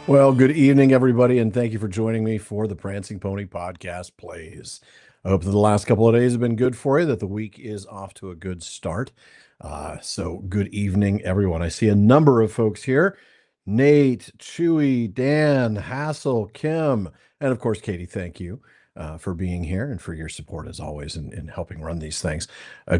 Well, good evening, everybody, and thank you for joining me for the Prancing Pony Podcast Plays. I hope that the last couple of days have been good for you, that the week is off to a good start. So, good evening, everyone. I see a number of folks here. Nate, Chewy, Dan, Hassel, Kim, and of course, Katie, thank you for being here and for your support as always in helping run these things.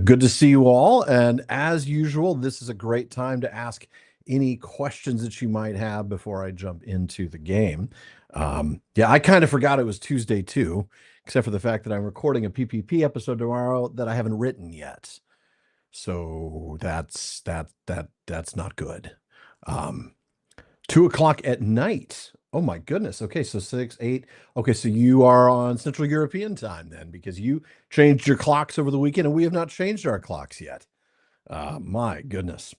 Good to see you all. And as usual, this is a great time to ask any questions that you might have before I jump into the game. Yeah, I kind of forgot it was Tuesday too, except for the fact that I'm recording a PPP episode tomorrow that I haven't written yet. So that's not good. Um, 2 o'clock at night. Oh my goodness. Okay, so 6, 8. Okay, so you are on Central European time then, because you changed your clocks over the weekend and we have not changed our clocks yet. My goodness.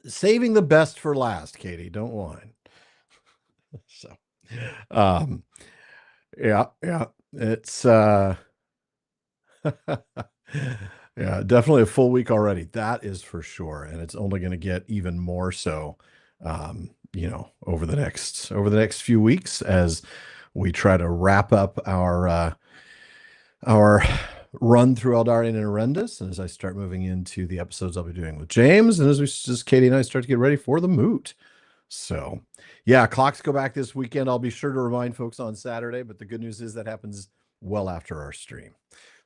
Saving the best for last, Katie. Don't whine. So, um, yeah, it's yeah, definitely a full week already. That is for sure, and it's only going to get even more so, over the next few weeks as we try to wrap up our run through Eldarian and Horrendous, and as I start moving into the episodes I'll be doing with James, and as Katie and I start to get ready for the moot. So, yeah, clocks go back this weekend. I'll be sure to remind folks on Saturday, but the good news is that happens well after our stream.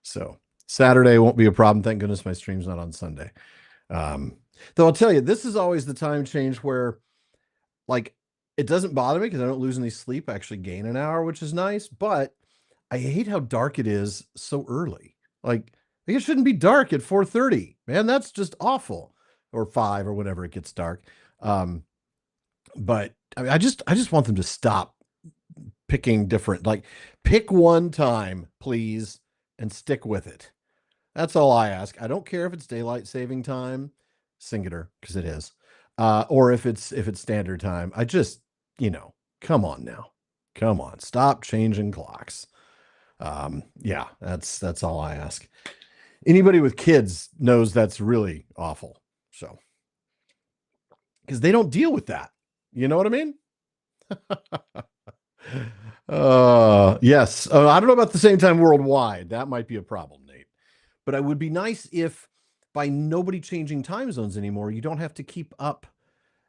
So, Saturday won't be a problem. Thank goodness my stream's not on Sunday. Though I'll tell you, this is always the time change where, like, it doesn't bother me because I don't lose any sleep. I actually gain an hour, which is nice, but I hate how dark it is so early. Like, it shouldn't be dark at 4:30. Man, that's just awful. Or 5 or whenever it gets dark. But I mean, I just want them to stop picking different, like, pick one time, please, and stick with it. That's all I ask. I don't care if it's daylight saving time, singular, because it is, or if it's standard time. I just, come on now. Come on. Stop changing clocks. Yeah, that's all I ask. Anybody with kids knows that's really awful. So, because they don't deal with that. You know what I mean? Yes. I don't know about the same time worldwide. That might be a problem, Nate. But it would be nice if by nobody changing time zones anymore, you don't have to keep up.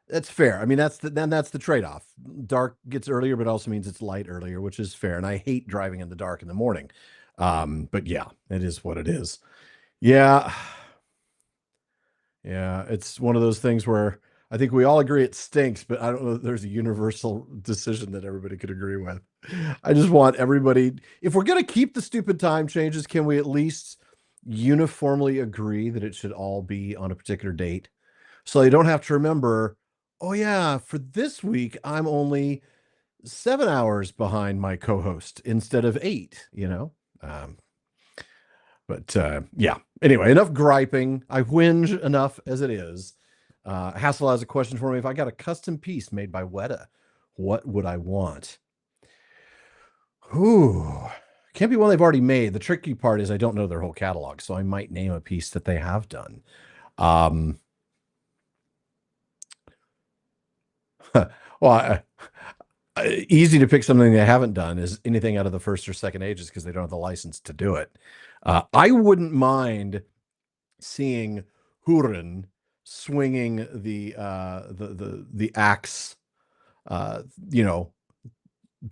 That's fair. I mean, that's the trade-off. Dark gets earlier, but also means it's light earlier, which is fair. And I hate driving in the dark in the morning. But yeah, it is what it is. Yeah. Yeah, it's one of those things where I think we all agree it stinks, but I don't know that there's a universal decision that everybody could agree with. I just want everybody, if we're going to keep the stupid time changes, can we at least uniformly agree that it should all be on a particular date? So you don't have to remember, oh, yeah, for this week, I'm only 7 hours behind my co host instead of 8, But yeah, anyway, enough griping. I whinge enough as it is. Hassel has a question for me. If I got a custom piece made by Weta, what would I want? Ooh, can't be one they've already made. The tricky part is I don't know their whole catalog, so I might name a piece that they have done. Well, easy to pick something they haven't done is anything out of the first or second ages because they don't have the license to do it. I wouldn't mind seeing Hurin swinging the axe,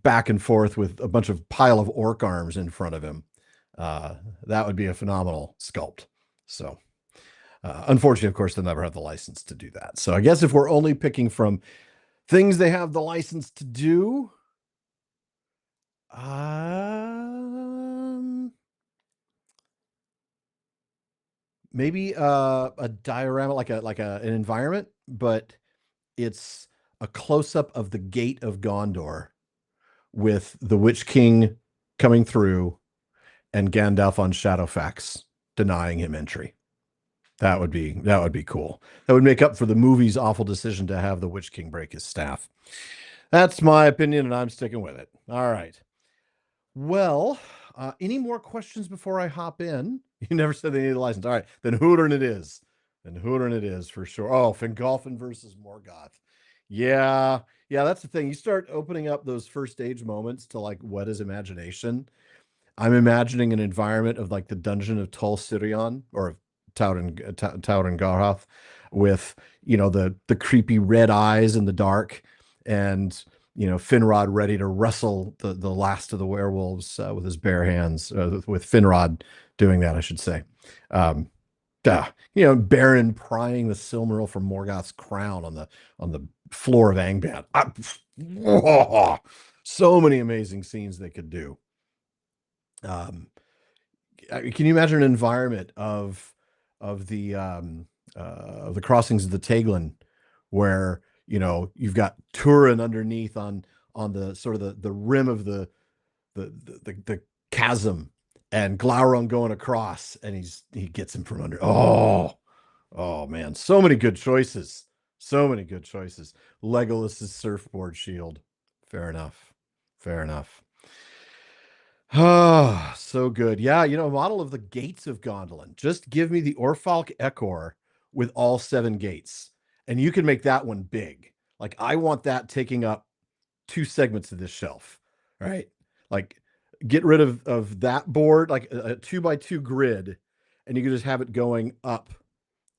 back and forth with a bunch of pile of orc arms in front of him. That would be a phenomenal sculpt. So, unfortunately, of course, they'll never have the license to do that. So I guess if we're only picking from things they have the license to do, maybe a diorama, like an environment, but it's a close up of the gate of Gondor with the Witch King coming through and Gandalf on Shadowfax denying him entry. That would be cool. That would make up for the movie's awful decision to have the Witch King break his staff. That's my opinion, and I'm sticking with it. All right. Well, any more questions before I hop in? You never said they needed a license. All right, then Hooterin it is. Then Hooterin it is for sure. Oh, Fingolfin versus Morgoth. Yeah. Yeah, that's the thing. You start opening up those first stage moments to like what is imagination. I'm imagining an environment of like the dungeon of Tol Sirion or of Tauren Garhoth with, the creepy red eyes in the dark and, Finrod ready to wrestle the last of the werewolves with his bare hands, with Finrod doing that, I should say. Um, Baron prying the Silmaril from Morgoth's crown on the floor of Angband. So many amazing scenes they could do. Um, can you imagine an environment of the crossings of the Taglin, where you've got Turin underneath on the sort of the rim of the chasm, and Glaurung going across, and he gets him from under. Oh man, so many good choices. So many good choices. Legolas's surfboard shield. Fair enough. Fair enough. Ah, so good. Yeah, a model of the gates of Gondolin. Just give me the Orfalk Ekor with all 7 gates, and you can make that one big. Like I want that taking up 2 segments of this shelf, right? Like get rid of that board, like a 2x2 grid, and you can just have it going up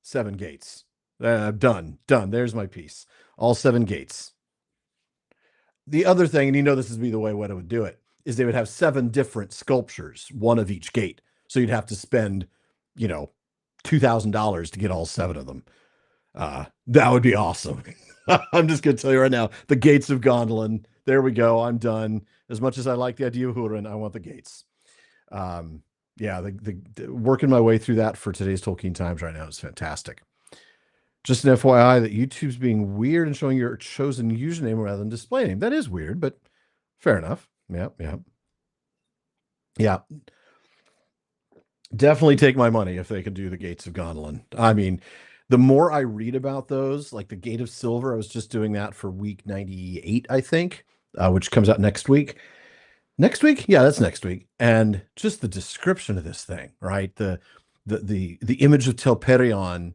7 gates. Done. There's my piece. All 7 gates. The other thing, and this is be the way Weta would do it, is they would have 7 different sculptures, one of each gate. So you'd have to spend, $2,000 to get all 7 of them. That would be awesome. I'm just going to tell you right now, the gates of Gondolin. There we go. I'm done. As much as I like the idea of Hurin, I want the gates. Yeah, the working my way through that for today's Tolkien Times right now is fantastic. Just an FYI that YouTube's being weird and showing your chosen username rather than display name. That is weird, but fair enough. Yeah. Definitely take my money if they can do the Gates of Gondolin. I mean, the more I read about those, like the Gate of Silver, I was just doing that for week 98, I think, which comes out next week. Next week? Yeah, that's next week. And just the description of this thing, right? The image of Telperion,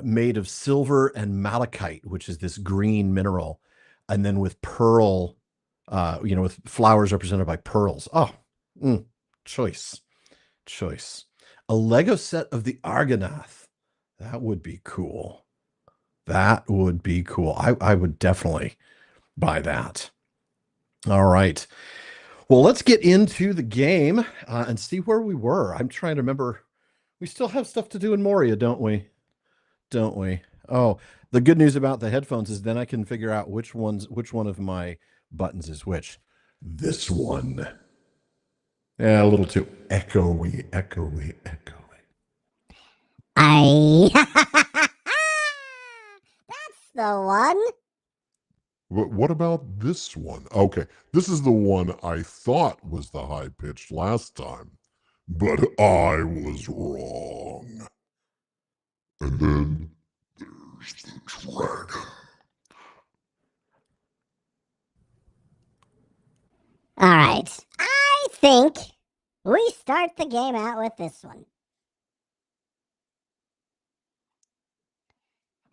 made of silver and malachite, which is this green mineral, and then with pearl, with flowers represented by pearls. Oh, choice. A Lego set of the Argonath. That would be cool. That would be cool. I would definitely buy that. All right. Well, let's get into the game and see where we were. I'm trying to remember. We still have stuff to do in Moria, don't we? Don't we? Oh, the good news about the headphones is then I can figure out which one of my buttons is which. This one. Yeah, a little too echoey. That's the one. What about this one? Okay, this is the one I thought was the high pitched last time, but I was wrong. And then there's the dragon. All right. I think we start the game out with this one.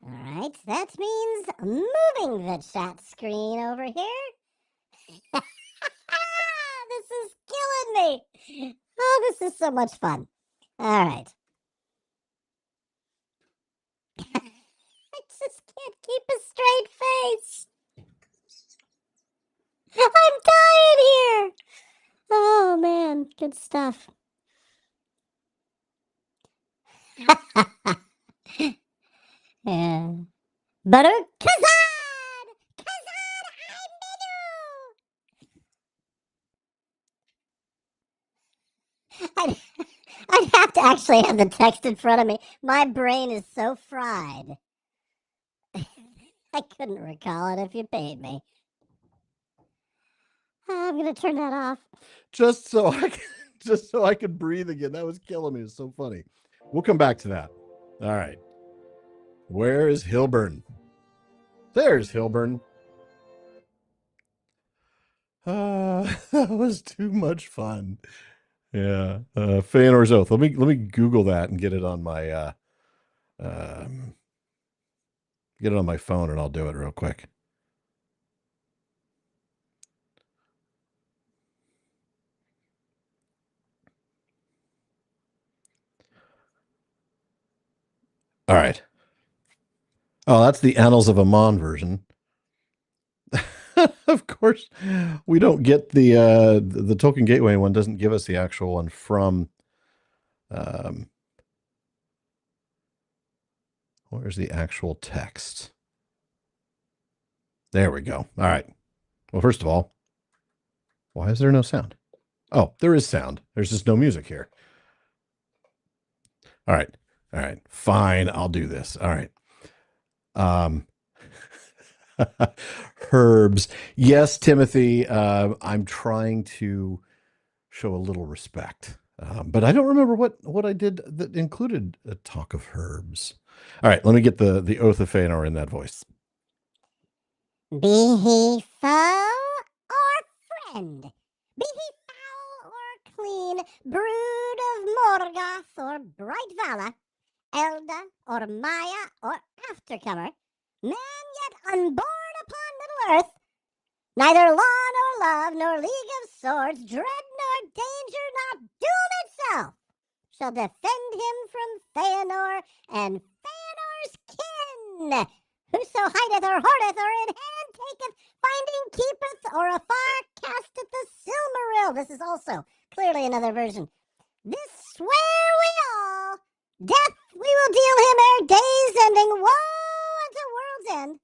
All right. That means moving the chat screen over here. This is killing me. Oh, this is so much fun. All right. I just can't keep a straight face. I'm dying here. Oh, man. Good stuff. Yeah. Butter Kazan! Kazan, I'm Minu! I'd have to actually have the text in front of me. My brain is so fried. I couldn't recall it if you paid me. I'm gonna turn that off. Just so I could breathe again. That was killing me. It was so funny. We'll come back to that. All right. Where is Hilbern? There's Hilbern. That was too much fun. Yeah. Feanor's Oath. Let me Google that and get it on my Get it on my phone and I'll do it real quick. All right. Oh, that's the Annals of Aman version. Of course, we don't get the Token Gateway one. Doesn't give us the actual one from. Where's the actual text? There we go. All right. Well, first of all, why is there no sound? Oh, there is sound. There's just no music here. All right. All right. Fine. I'll do this. All right. Herbs. Yes, Timothy. I'm trying to show a little respect. But I don't remember what I did that included a talk of herbs. All right, let me get the Oath of Feanor in that voice. Be he foe or friend, be he foul or clean, brood of Morgoth or bright Vala, Elda or Maya or aftercomer, man yet unborn upon Middle Earth, neither law nor love nor league of swords, dread nor danger, not doom itself, shall defend him from Feanor and Feanor's kin. Whoso hideth or hoardeth or in hand taketh, finding keepeth, or afar casteth the Silmaril. This is also clearly another version. This swear we all, death we will deal him ere days ending, woe unto world's end.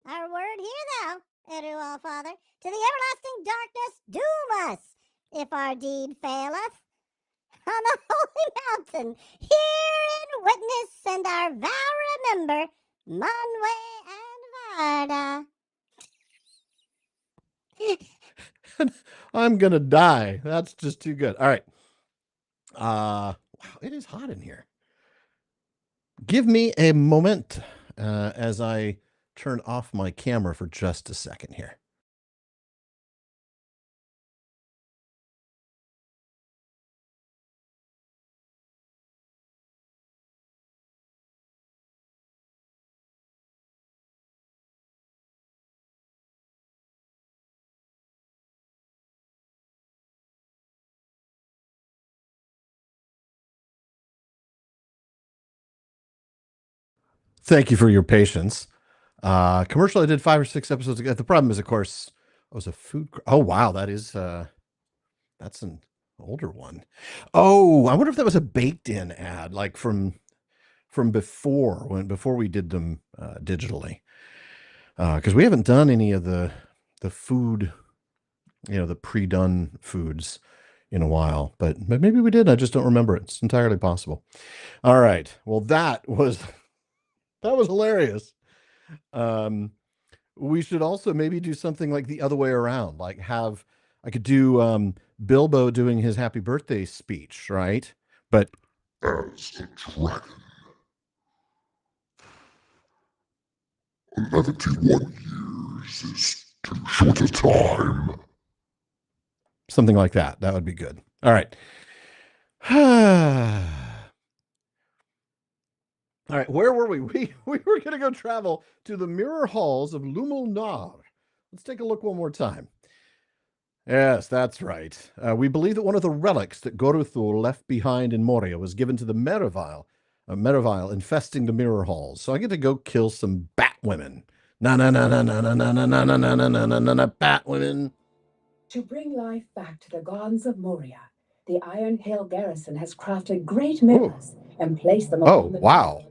Our word hear thou, Eru Father, to the everlasting darkness doom us, if our deed faileth. On the holy mountain, hear in witness, and our vow remember, Manwë and Varda. I'm gonna die. That's just too good. All right. Wow, it is hot in here. Give me a moment as I turn off my camera for just a second here. Thank you for your patience. Commercial I did 5 or 6 episodes ago. The problem is, of course, it was a food. Oh wow, that's an older one. Oh, I wonder if that was a baked in ad, like from before we did them digitally, because we haven't done any of the food, the pre-done foods in a while, but maybe we did. I just don't remember it. It's entirely possible. All right. Well, that was hilarious. We should also maybe do something like the other way around, like I could do Bilbo doing his happy birthday speech, right? But as a dragon. 71 years is too short a time. something like that. That would be good. All right. All right, where were we? We were going to go travel to the mirror halls of Lumul Nar. Let's take a look one more time. Yes, that's right. We believe that one of the relics that Gorothul left behind in Moria was given to the Merivile infesting the mirror halls. So I get to go kill some bat women. Na na na na na na na na na na na na na na na bat women. To bring life back to the gardens of Moria, the Iron Hill garrison has crafted great mirrors and placed them upon the wow.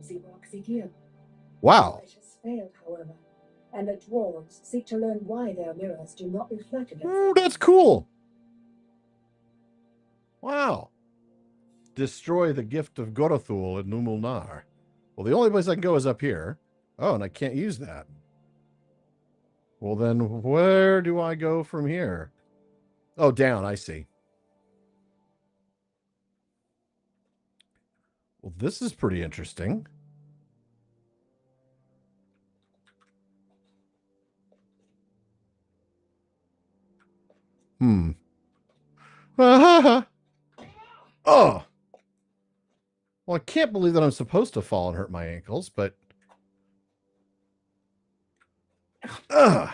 Wow. It has failed, however, and the dwarves seek to learn why their mirrors do not reflect against Ooh, that's cool. Wow. Destroy the gift of Gorothul at Numul Nar. Well, the only place I can go is up here. Oh, and I can't use that. Well, then where do I go from here? Oh, down. I see. Well, this is pretty interesting. Oh. Well, I can't believe that I'm supposed to fall and hurt my ankles, but Ugh.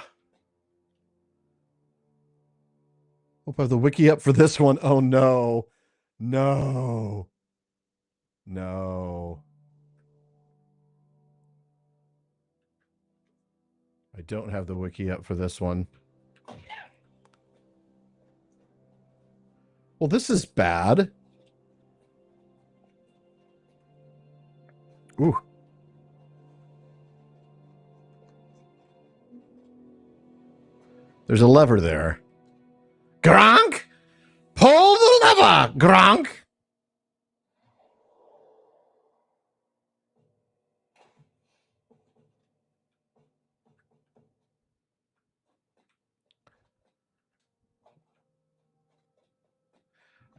Hope I have the wiki up for this one. Oh, no. No. No. I don't have the wiki up for this one. Well, this is bad. Ooh. There's a lever there. Gronk! Pull the lever, Gronk!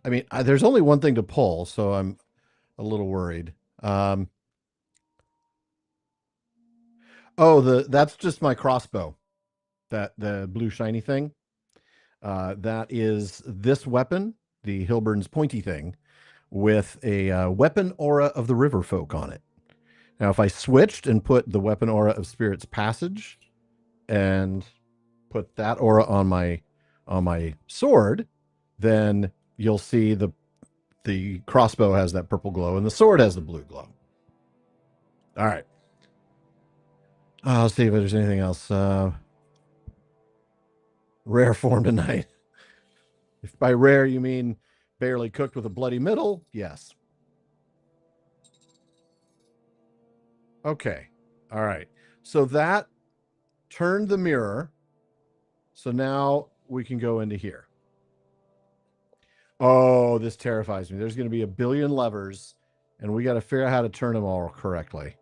I mean, there's only one thing to pull, so I'm a little worried. That's just my crossbow. The blue shiny thing. That is this weapon, the Hilbern's pointy thing, with a weapon aura of the river folk on it. Now, if I switched and put the weapon aura of Spirit's Passage and put that aura on my sword, then you'll see the crossbow has that purple glow and the sword has the blue glow. All right. I'll see if there's anything else. Rare form tonight. If by rare you mean barely cooked with a bloody middle, yes. Okay. All right. So that turned the mirror. So now we can go into here. Oh, this terrifies me. There's going to be a billion levers, and we got to figure out how to turn them all correctly.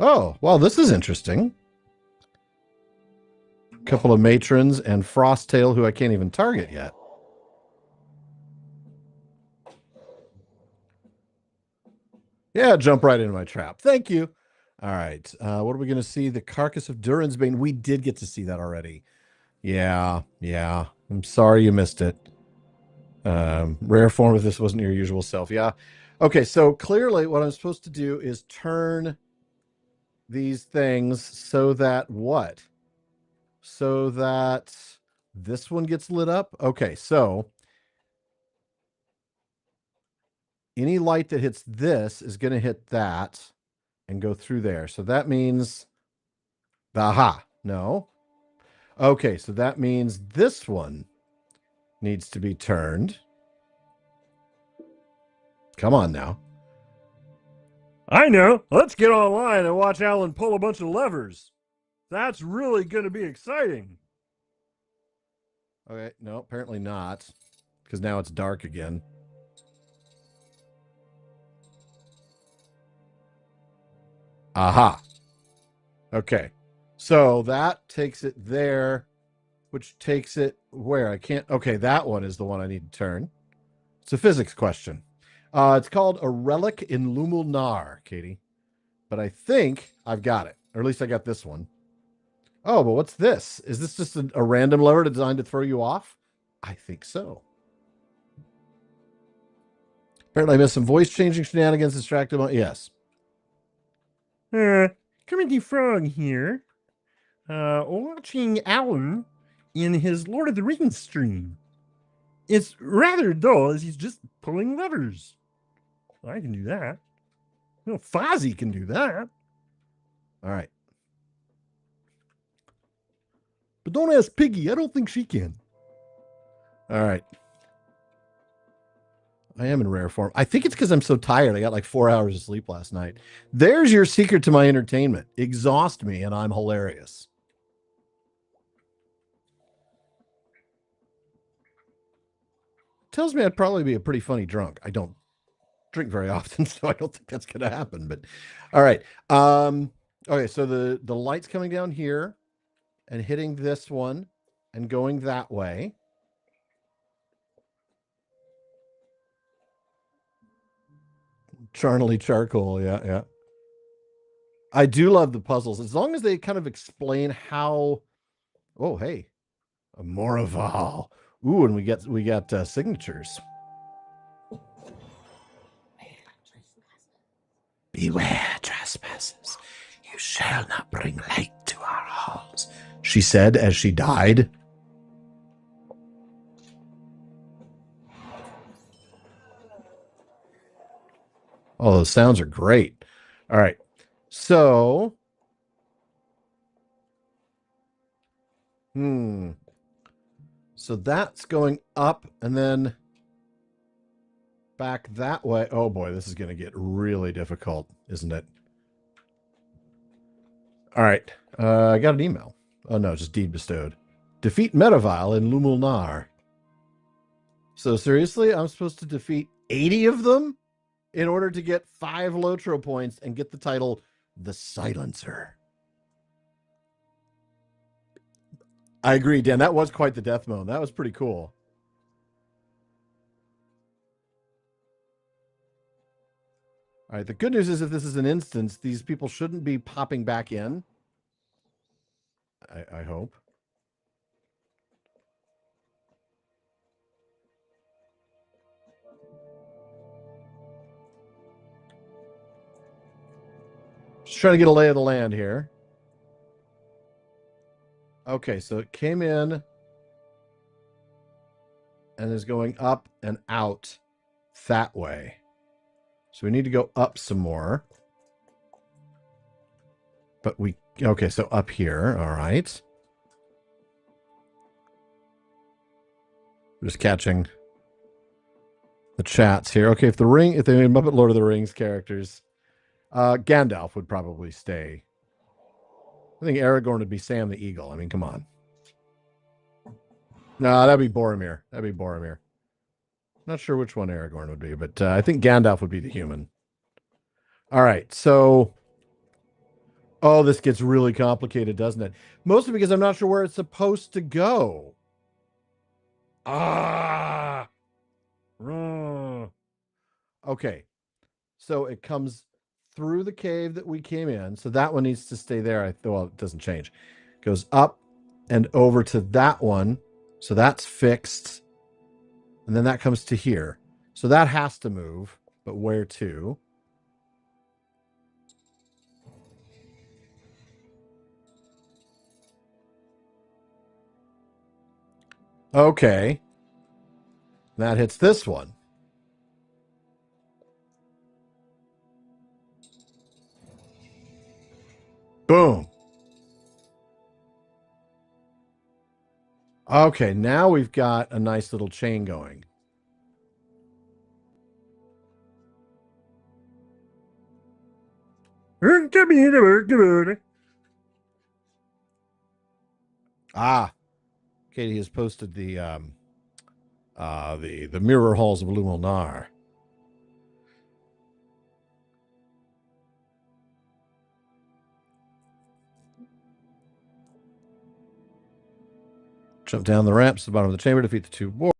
Oh, well, this is interesting. A couple of matrons and Frosttail, who I can't even target yet. Yeah, jump right into my trap. Thank you. All right. What are we going to see? The Carcass of Durin's Bane. We did get to see that already. Yeah. I'm sorry you missed it. Rare form if this wasn't your usual self. Yeah. Okay, so clearly what I'm supposed to do is turn these things so that what? So that this one gets lit up. Okay, so any light that hits this is going to hit that and go through there. So that means, aha, no. Okay, so that means this one needs to be turned. Come on now. I know. Let's get online and watch Alan pull a bunch of levers. That's really going to be exciting. Okay, no, apparently not, because now it's dark again. Aha. Okay, so that takes it there, which takes it where? I can't. Okay, that one is the one I need to turn. It's a physics question. It's called a relic in Lumulnar, Katie. But I think I've got it, or at least I got this one. Oh, but what's this? Is this just a random lever designed to throw you off? I think so. Apparently I missed some voice changing shenanigans, distracted. Yes. Kermit Frog here. Watching Alan in his Lord of the Rings stream. It's rather dull as he's just pulling levers. I can do that. Well, Fozzie can do that. All right. But don't ask Piggy. I don't think she can. All right. I am in rare form. I think it's because I'm so tired. I got like 4 hours of sleep last night. There's your secret to my entertainment. Exhaust me and I'm hilarious. Tells me I'd probably be a pretty funny drunk. I don't drink very often, so I don't think that's going to happen. But all right. Okay, so the light's coming down here and hitting this one and going that way. Charnley charcoal, yeah. I do love the puzzles as long as they kind of explain how. Oh, hey, a Moraval. Ooh, and we got signatures. Beware trespassers. You shall not bring light to our hall. she said as she died. Oh, those sounds are great. All right. So, so that's going up and then back that way. Oh boy, this is going to get really difficult, isn't it? All right. I got an email. Oh no, just deed bestowed. Defeat Medivile in Lumulnar. So seriously, I'm supposed to defeat 80 of them in order to get 5 LotRO points and get the title The Silencer. I agree, Dan. That was quite the death moan. That was pretty cool. All right. The good news is if this is an instance, these people shouldn't be popping back in. I hope. Just trying to get a lay of the land here. Okay, so it came in and is going up and out that way. So we need to go up some more. But we, okay, so up here, all right. Just catching the chats here. Okay, if they made Muppet Lord of the Rings characters, Gandalf would probably stay. I think Aragorn would be Sam the Eagle. I mean, come on. No, that'd be Boromir. Not sure which one Aragorn would be, but I think Gandalf would be the human. All right, so... Oh, this gets really complicated, doesn't it? Mostly because I'm not sure where it's supposed to go. Ah! Okay, so it comes through the cave that we came in. So that one needs to stay there. Well, it doesn't change. Goes up and over to that one. So that's fixed. And then that comes to here. So that has to move. But where to? Okay. That hits this one. Boom. Okay, now we've got a nice little chain going. Ah, Katie has posted the mirror halls of Lumulnar. Jump down the ramps to the bottom of the chamber, defeat the 2 warriors.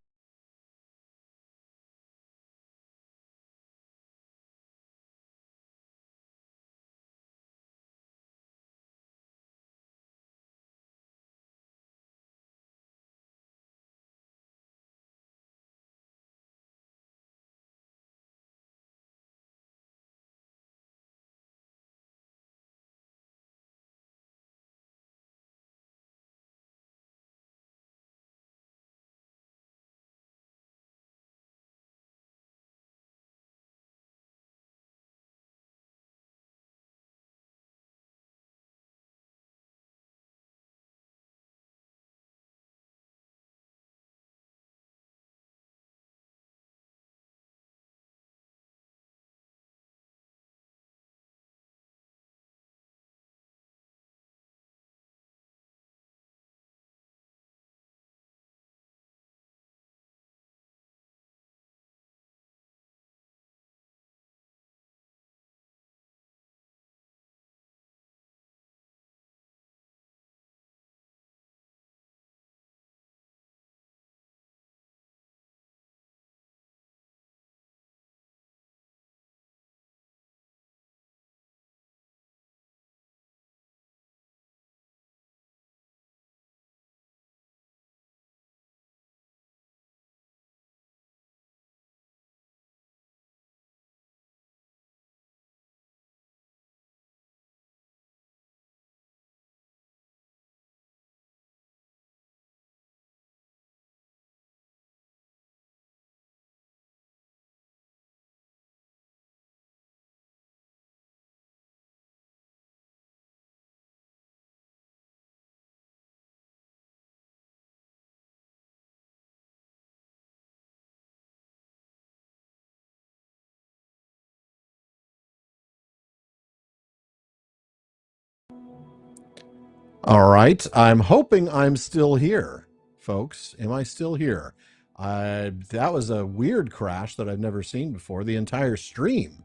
All right. I'm hoping I'm still here, folks. Am I still here? That was a weird crash that I've never seen before. The entire stream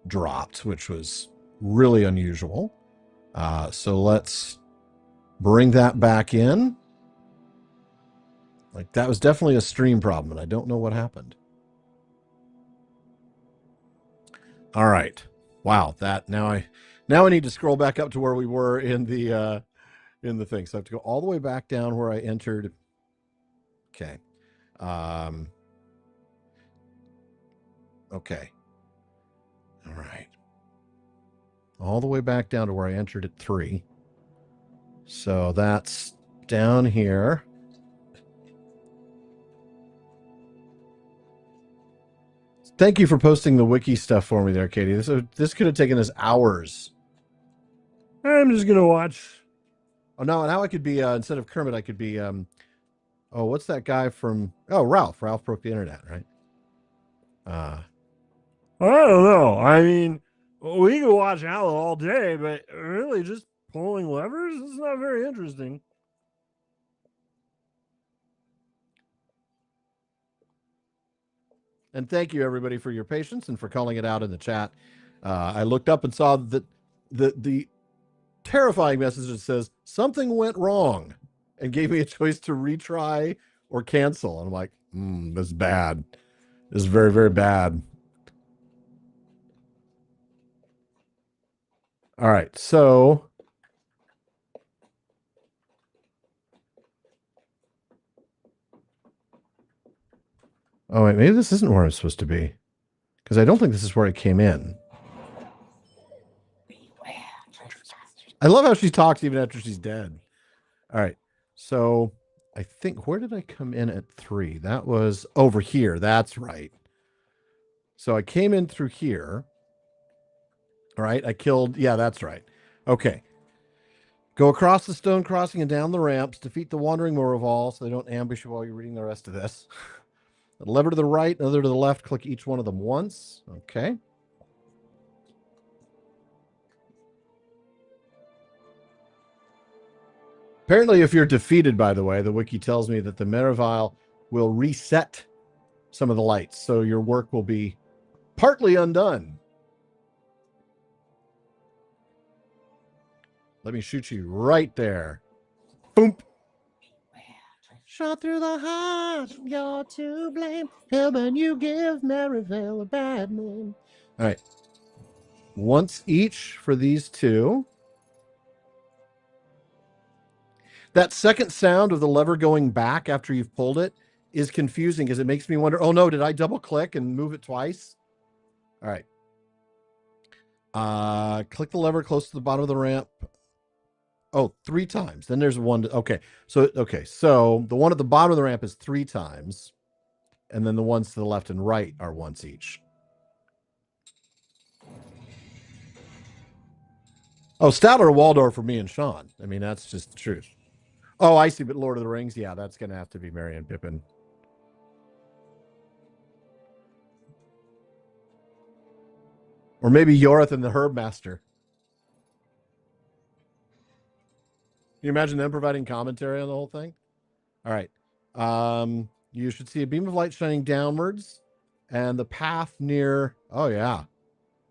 dropped, which was really unusual. So let's bring that back in. Like, that was definitely a stream problem, and I don't know what happened. All right. Wow. Now I need to scroll back up to where we were in the thing. So I have to go all the way back down where I entered. Okay. Okay. All right. All the way back down to where I entered at 3. So that's down here. Thank you for posting the wiki stuff for me there, Katie. This could have taken us hours. I'm just gonna watch. Oh, no, now I could be, instead of Kermit, I could be, what's that guy from, Ralph. Ralph broke the internet, right? I don't know. I mean, we could watch Alan all day, but really just pulling levers is not very interesting. And thank you, everybody, for your patience and for calling it out in the chat. I looked up and saw that the terrifying message that says something went wrong and gave me a choice to retry or cancel. And I'm like, this is bad. This is very, very bad. All right, so oh wait, maybe this isn't where I'm supposed to be, because I don't think this is where I came in. I love how she talks even after she's dead. All right, so I think, where did I come in at 3? That was over here. That's right. So I came in through here. All right, I killed. Yeah, that's right. Okay. Go across the stone crossing and down the ramps. Defeat the wandering Moraval so they don't ambush you while you're reading the rest of this. A lever to the right, another to the left. Click each one of them once. Okay. Apparently, if you're defeated, by the way, the wiki tells me that the Merival will reset some of the lights, so your work will be partly undone. Let me shoot you right there. Boom. Shot through the heart, you're to blame. Hilbern, you give Merivale a bad name. All right. Once each for these two. That second sound of the lever going back after you've pulled it is confusing because it makes me wonder, oh no, did I double click and move it twice? All right. Click the lever close to the bottom of the ramp. Oh, 3 times. Then there's one. Okay. So the one at the bottom of the ramp is 3 times. And then the ones to the left and right are once each. Oh, Statler or Waldorf for me and Sean. I mean, that's just the truth. Oh, I see. But Lord of the Rings, yeah, that's going to have to be Merry and Pippin. Or maybe Yorith and the Herb Master. Can you imagine them providing commentary on the whole thing? All right. You should see a beam of light shining downwards, and the path near. Oh yeah,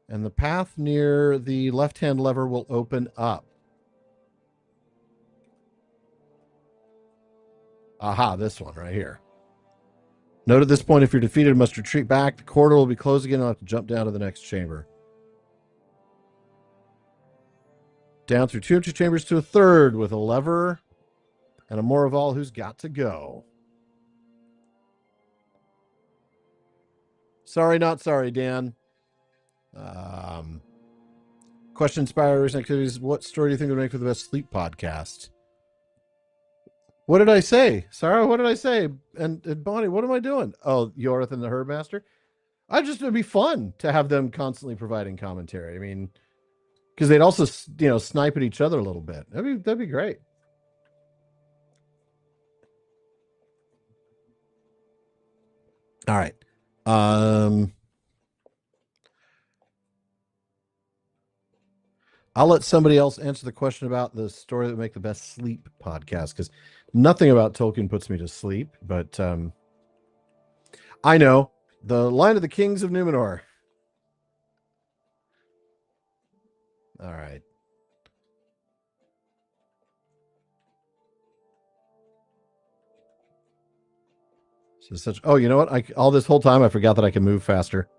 and the path near the left-hand lever will open up. Aha, this one right here. Note at this point, if you're defeated, must retreat back. The corridor will be closed again. I'll have to jump down to the next chamber. Down through 2 empty chambers to a third with a lever and a Moraval who's got to go. Sorry, not sorry, Dan. Question inspired recent activities. What story do you think would make for the best sleep podcast? What did I say? Sarah, what did I say? And Bonnie, what am I doing? Oh, Yorith and the Herb Master. It'd be fun to have them constantly providing commentary. I mean, because they'd also, snipe at each other a little bit. That'd be great. All right. I'll let somebody else answer the question about the story that would make the best sleep podcast, because nothing about Tolkien puts me to sleep. But I know the Line of the Kings of Numenor. All right. So such. Oh, you know what? All this whole time I forgot that I can move faster.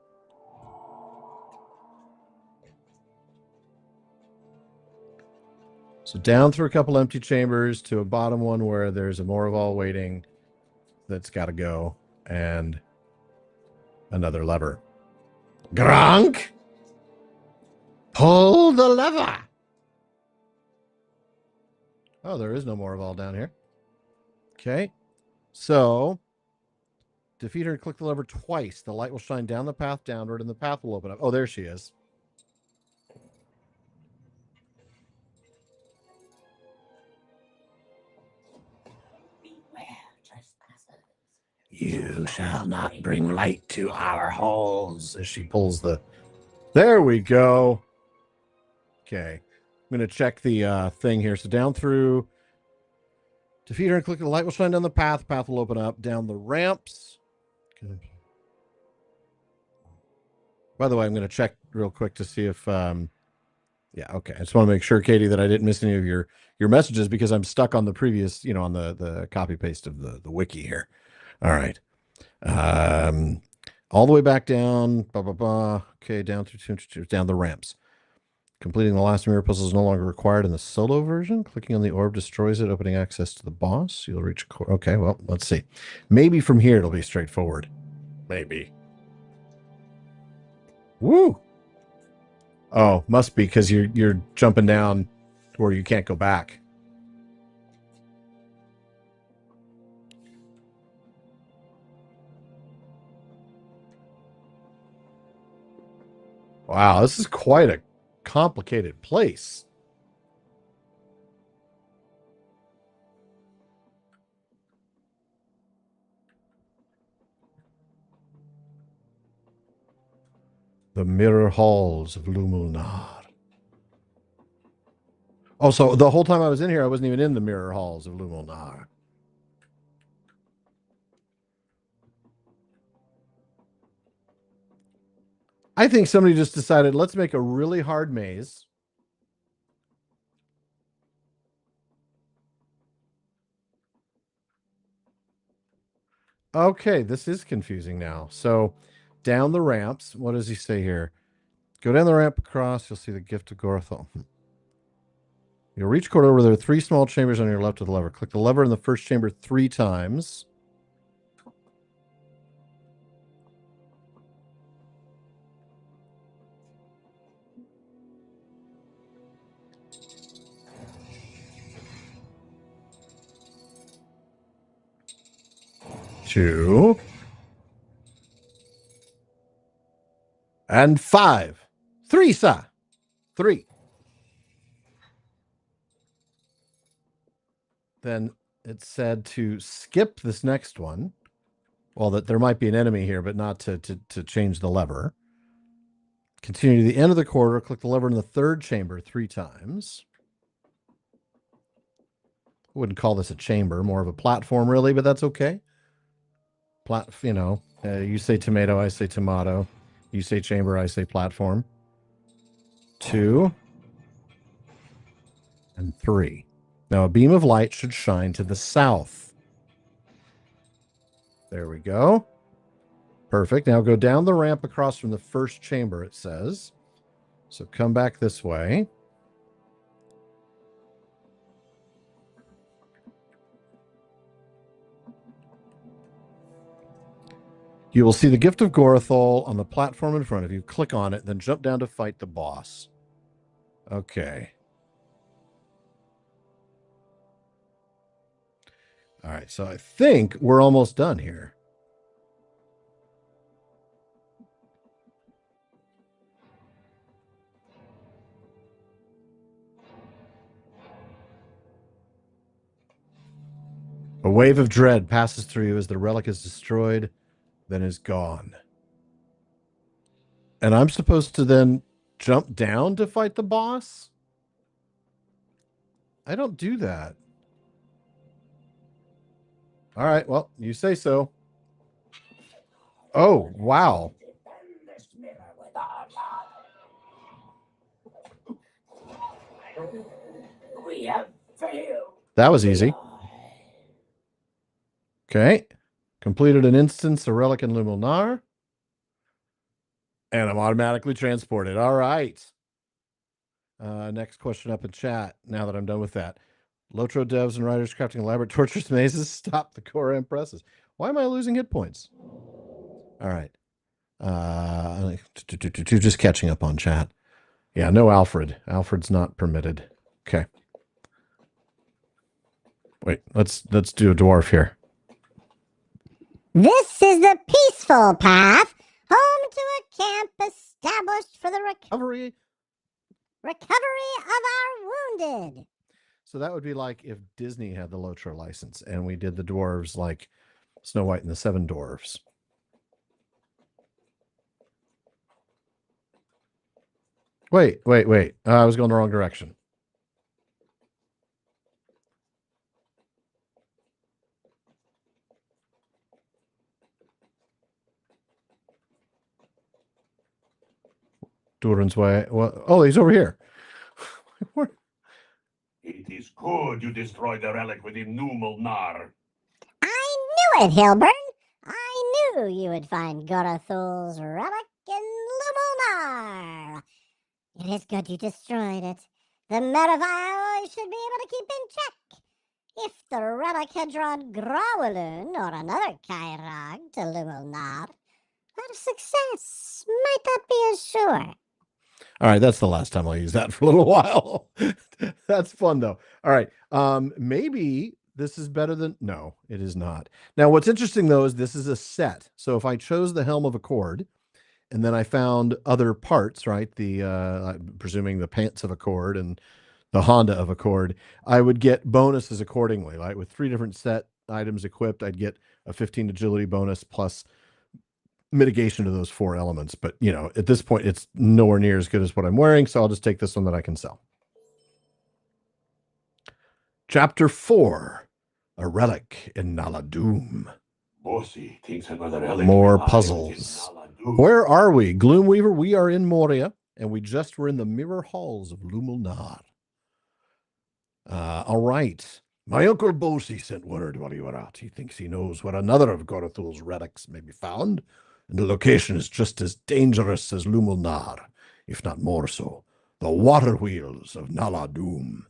So down through a couple empty chambers to a bottom one where there's a Moraval waiting that's got to go, and another lever. Gronk! Pull the lever! Oh, there is no Moraval down here. Okay. So, defeat her and click the lever twice. The light will shine down the path downward and the path will open up. Oh, there she is. You shall not bring light to our halls. As she pulls the... There we go. Okay. I'm going to check the thing here. So down through... Defeat her and click the light will shine down the path. The path will open up. Down the ramps. Okay. By the way, I'm going to check real quick to see if... yeah, okay. I just want to make sure, Katie, that I didn't miss any of your messages, because I'm stuck on the previous, on the copy paste of the wiki here. All right. All the way back down. Blah, blah, blah. Okay, down through down the ramps. Completing the last mirror puzzle is no longer required in the solo version. Clicking on the orb destroys it, opening access to the boss. You'll reach a okay, well, let's see. Maybe from here it'll be straightforward. Maybe. Woo! Oh, must be because you're jumping down to where you can't go back. Wow, this is quite a complicated place. The Mirror Halls of Lumulnar. Oh, so the whole time I was in here, I wasn't even in the Mirror Halls of Lumulnar. I think somebody just decided, let's make a really hard maze. Okay, this is confusing now. So down the ramps, what does he say here? Go down the ramp across, you'll see the Gift of Gorthal. You'll reach a corridor where there are 3 small chambers on your left with the lever. Click the lever in the first chamber 3 times. Two. And 5. 3, sir. 3. Then it said to skip this next one. Well, that there might be an enemy here, but not to change the lever. Continue to the end of the corridor. Click the lever in the 3rd chamber 3 times. I wouldn't call this a chamber, more of a platform, really, but that's okay. You say tomato, I say tomato. You say chamber, I say platform. 2 and 3. Now a beam of light should shine to the south. There we go. Perfect. Now go down the ramp across from the first chamber, it says. So come back this way. You will see the Gift of Gorthal on the platform in front of you. Click on it, then jump down to fight the boss. Okay. All right, so I think we're almost done here. A wave of dread passes through you as the relic is destroyed, then is gone. And I'm supposed to then jump down to fight the boss? I don't do that. All right. Well, you say so. Oh, wow. We have failed. That was easy. Okay. Completed an instance, a relic in Luminar. And I'm automatically transported. All right. Next question up in chat, now that I'm done with that. LotRO devs and writers crafting elaborate torturous mazes. Stop the core impresses. Why am I losing hit points? All right. Just catching up on chat. Yeah, no Alfred. Alfred's not permitted. Okay. Wait, let's do a dwarf here. This is the peaceful path, home to a camp established for the recovery of our wounded. So that would be like if Disney had the LotRO license and we did the dwarves like Snow White and the Seven Dwarfs. Wait. I was going the wrong direction. Durin's way. Well, oh, he's over here. It is good you destroyed the relic within Numenor. I knew it, Hilbern. I knew you would find Gorathul's relic in Luminar. It is good you destroyed it. The Merivale should be able to keep in check. If the relic had drawn Grawalun or another Kairag to Luminar, our success might not be as sure. All right, that's the last time I'll use that for a little while. That's fun though. All right, maybe this is better than no, it is not. Now, what's interesting though is this is a set. So if I chose the Helm of Accord, and then I found other parts, right? The I'm presuming the pants of Accord and the Honda of Accord, I would get bonuses accordingly. Like with 3 different set items equipped, I'd get a 15 agility bonus plus mitigation to those 4 elements. But, you know, at this point, it's nowhere near as good as what I'm wearing. So I'll just take this one that I can sell. Chapter 4, a relic in Naladoom. Bossy thinks another relic More will hide puzzles. within Naladoom. Where are we? Gloomweaver, we are in Moria, and we just were in the mirror halls of Luminar. All right. My Uncle Bosi sent word while you were out. He thinks he knows where another of Gorathul's relics may be found, and the location is just as dangerous as Luminar, if not more so. The water wheels of Naladoom.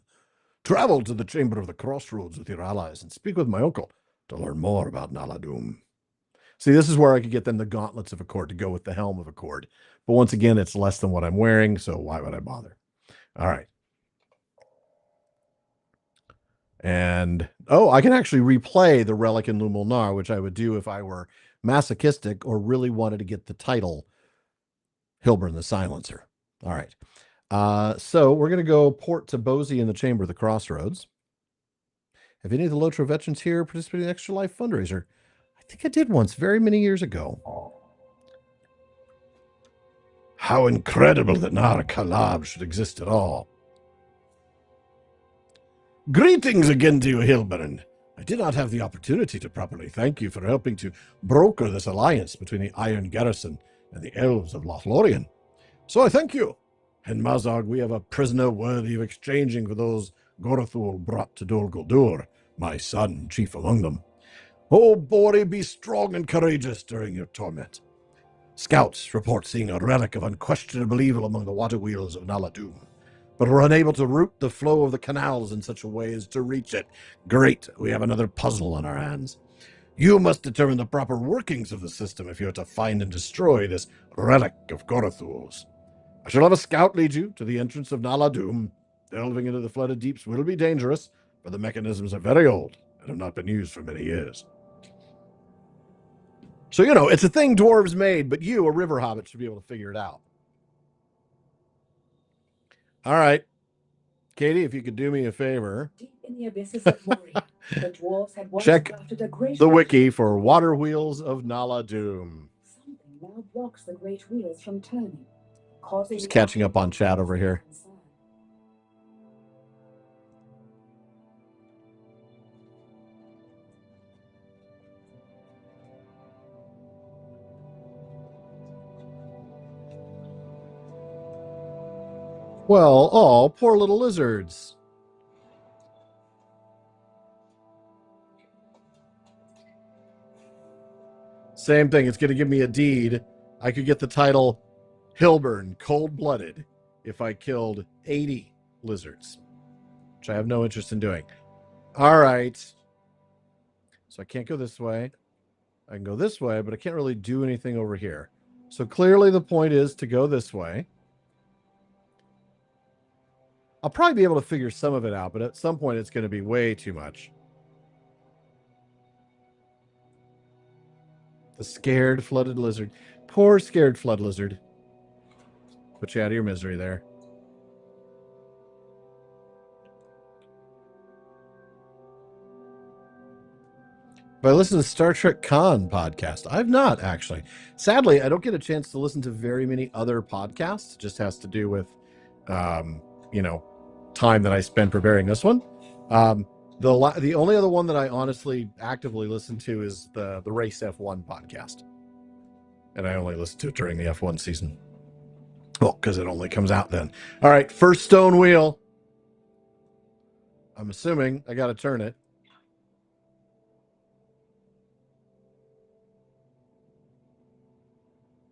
Travel to the Chamber of the Crossroads with your allies and speak with my uncle to learn more about Naladoom. See, this is where I could get then the gauntlets of Accord to go with the helm of Accord. But once again, it's less than what I'm wearing, so why would I bother? All right. And, oh, I can actually replay the relic in Luminar, which I would do if I were masochistic or really wanted to get the title Hilbern the Silencer. All right. So we're going to go port to Bosie in the Chamber of the Crossroads. Have any of the LotRO veterans here participated in the Extra Life fundraiser? I think I did once, very many years ago. How incredible that Nar Kalab should exist at all. Greetings again to you, Hilbern. I did not have the opportunity to properly thank you for helping to broker this alliance between the Iron Garrison and the Elves of Lothlorien. So I thank you. In Mazog, we have a prisoner worthy of exchanging for those Gorathul brought to Dol Guldur, my son, chief among them. Oh, Bori, be strong and courageous during your torment. Scouts report seeing a relic of unquestionable evil among the water wheels of Naladoom, but were unable to route the flow of the canals in such a way as to reach it. Great, we have another puzzle on our hands. You must determine the proper workings of the system if you are to find and destroy this relic of Gorathul's. I shall have a scout lead you to the entrance of Naladoom. Delving into the flooded deeps will be dangerous, for the mechanisms are very old and have not been used for many years. So, you know, it's a thing dwarves made, but you, a river hobbit, should be able to figure it out. All right. Katie, if you could do me a favor. Deep in the abysses of Moria, the dwarves had once Check crafted a great the wiki for Water Wheels of Naladoom. Something now blocks the great wheels from turning, causing Just catching up on chat over here. Well, oh, poor little lizards. Same thing. It's going to give me a deed. I could get the title Hilbern, Cold-Blooded, if I killed 80 lizards, which I have no interest in doing. All right. So I can't go this way. I can go this way, but I can't really do anything over here. So clearly the point is to go this way. I'll probably be able to figure some of it out, but at some point it's going to be way too much. The scared flooded lizard. Poor scared flood lizard. Put you out of your misery there. But I listen to Star Trek Con podcast. I've not, actually. Sadly, I don't get a chance to listen to very many other podcasts. It just has to do with, time that I spend preparing this one. The only other one that I honestly actively listen to is the Race F1 podcast. And I only listen to it during the F1 season. Well, because it only comes out then. All right, first stone wheel. I'm assuming I got to turn it.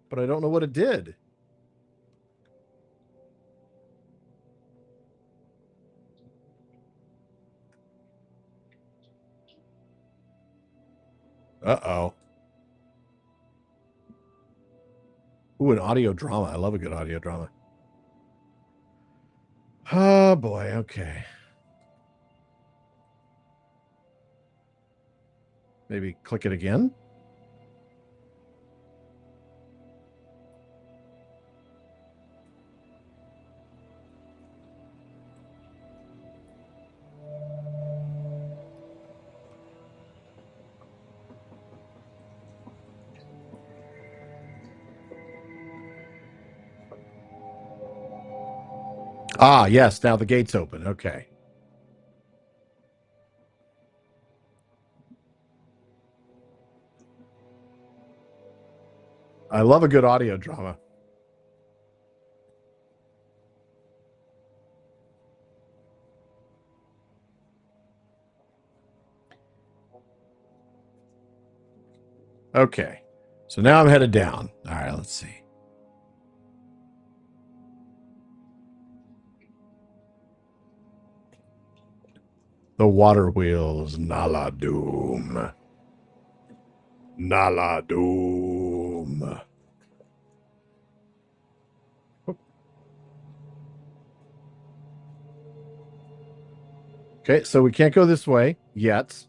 But I don't know what it did. Uh-oh. Ooh, an audio drama. I love a good audio drama. Oh, boy. Okay. Maybe click it again. Ah, yes. Now the gate's open. Okay. I love a good audio drama. Okay. So now I'm headed down. All right, let's see. The water wheels, Nala Doom. Nala Doom. Okay, so we can't go this way yet.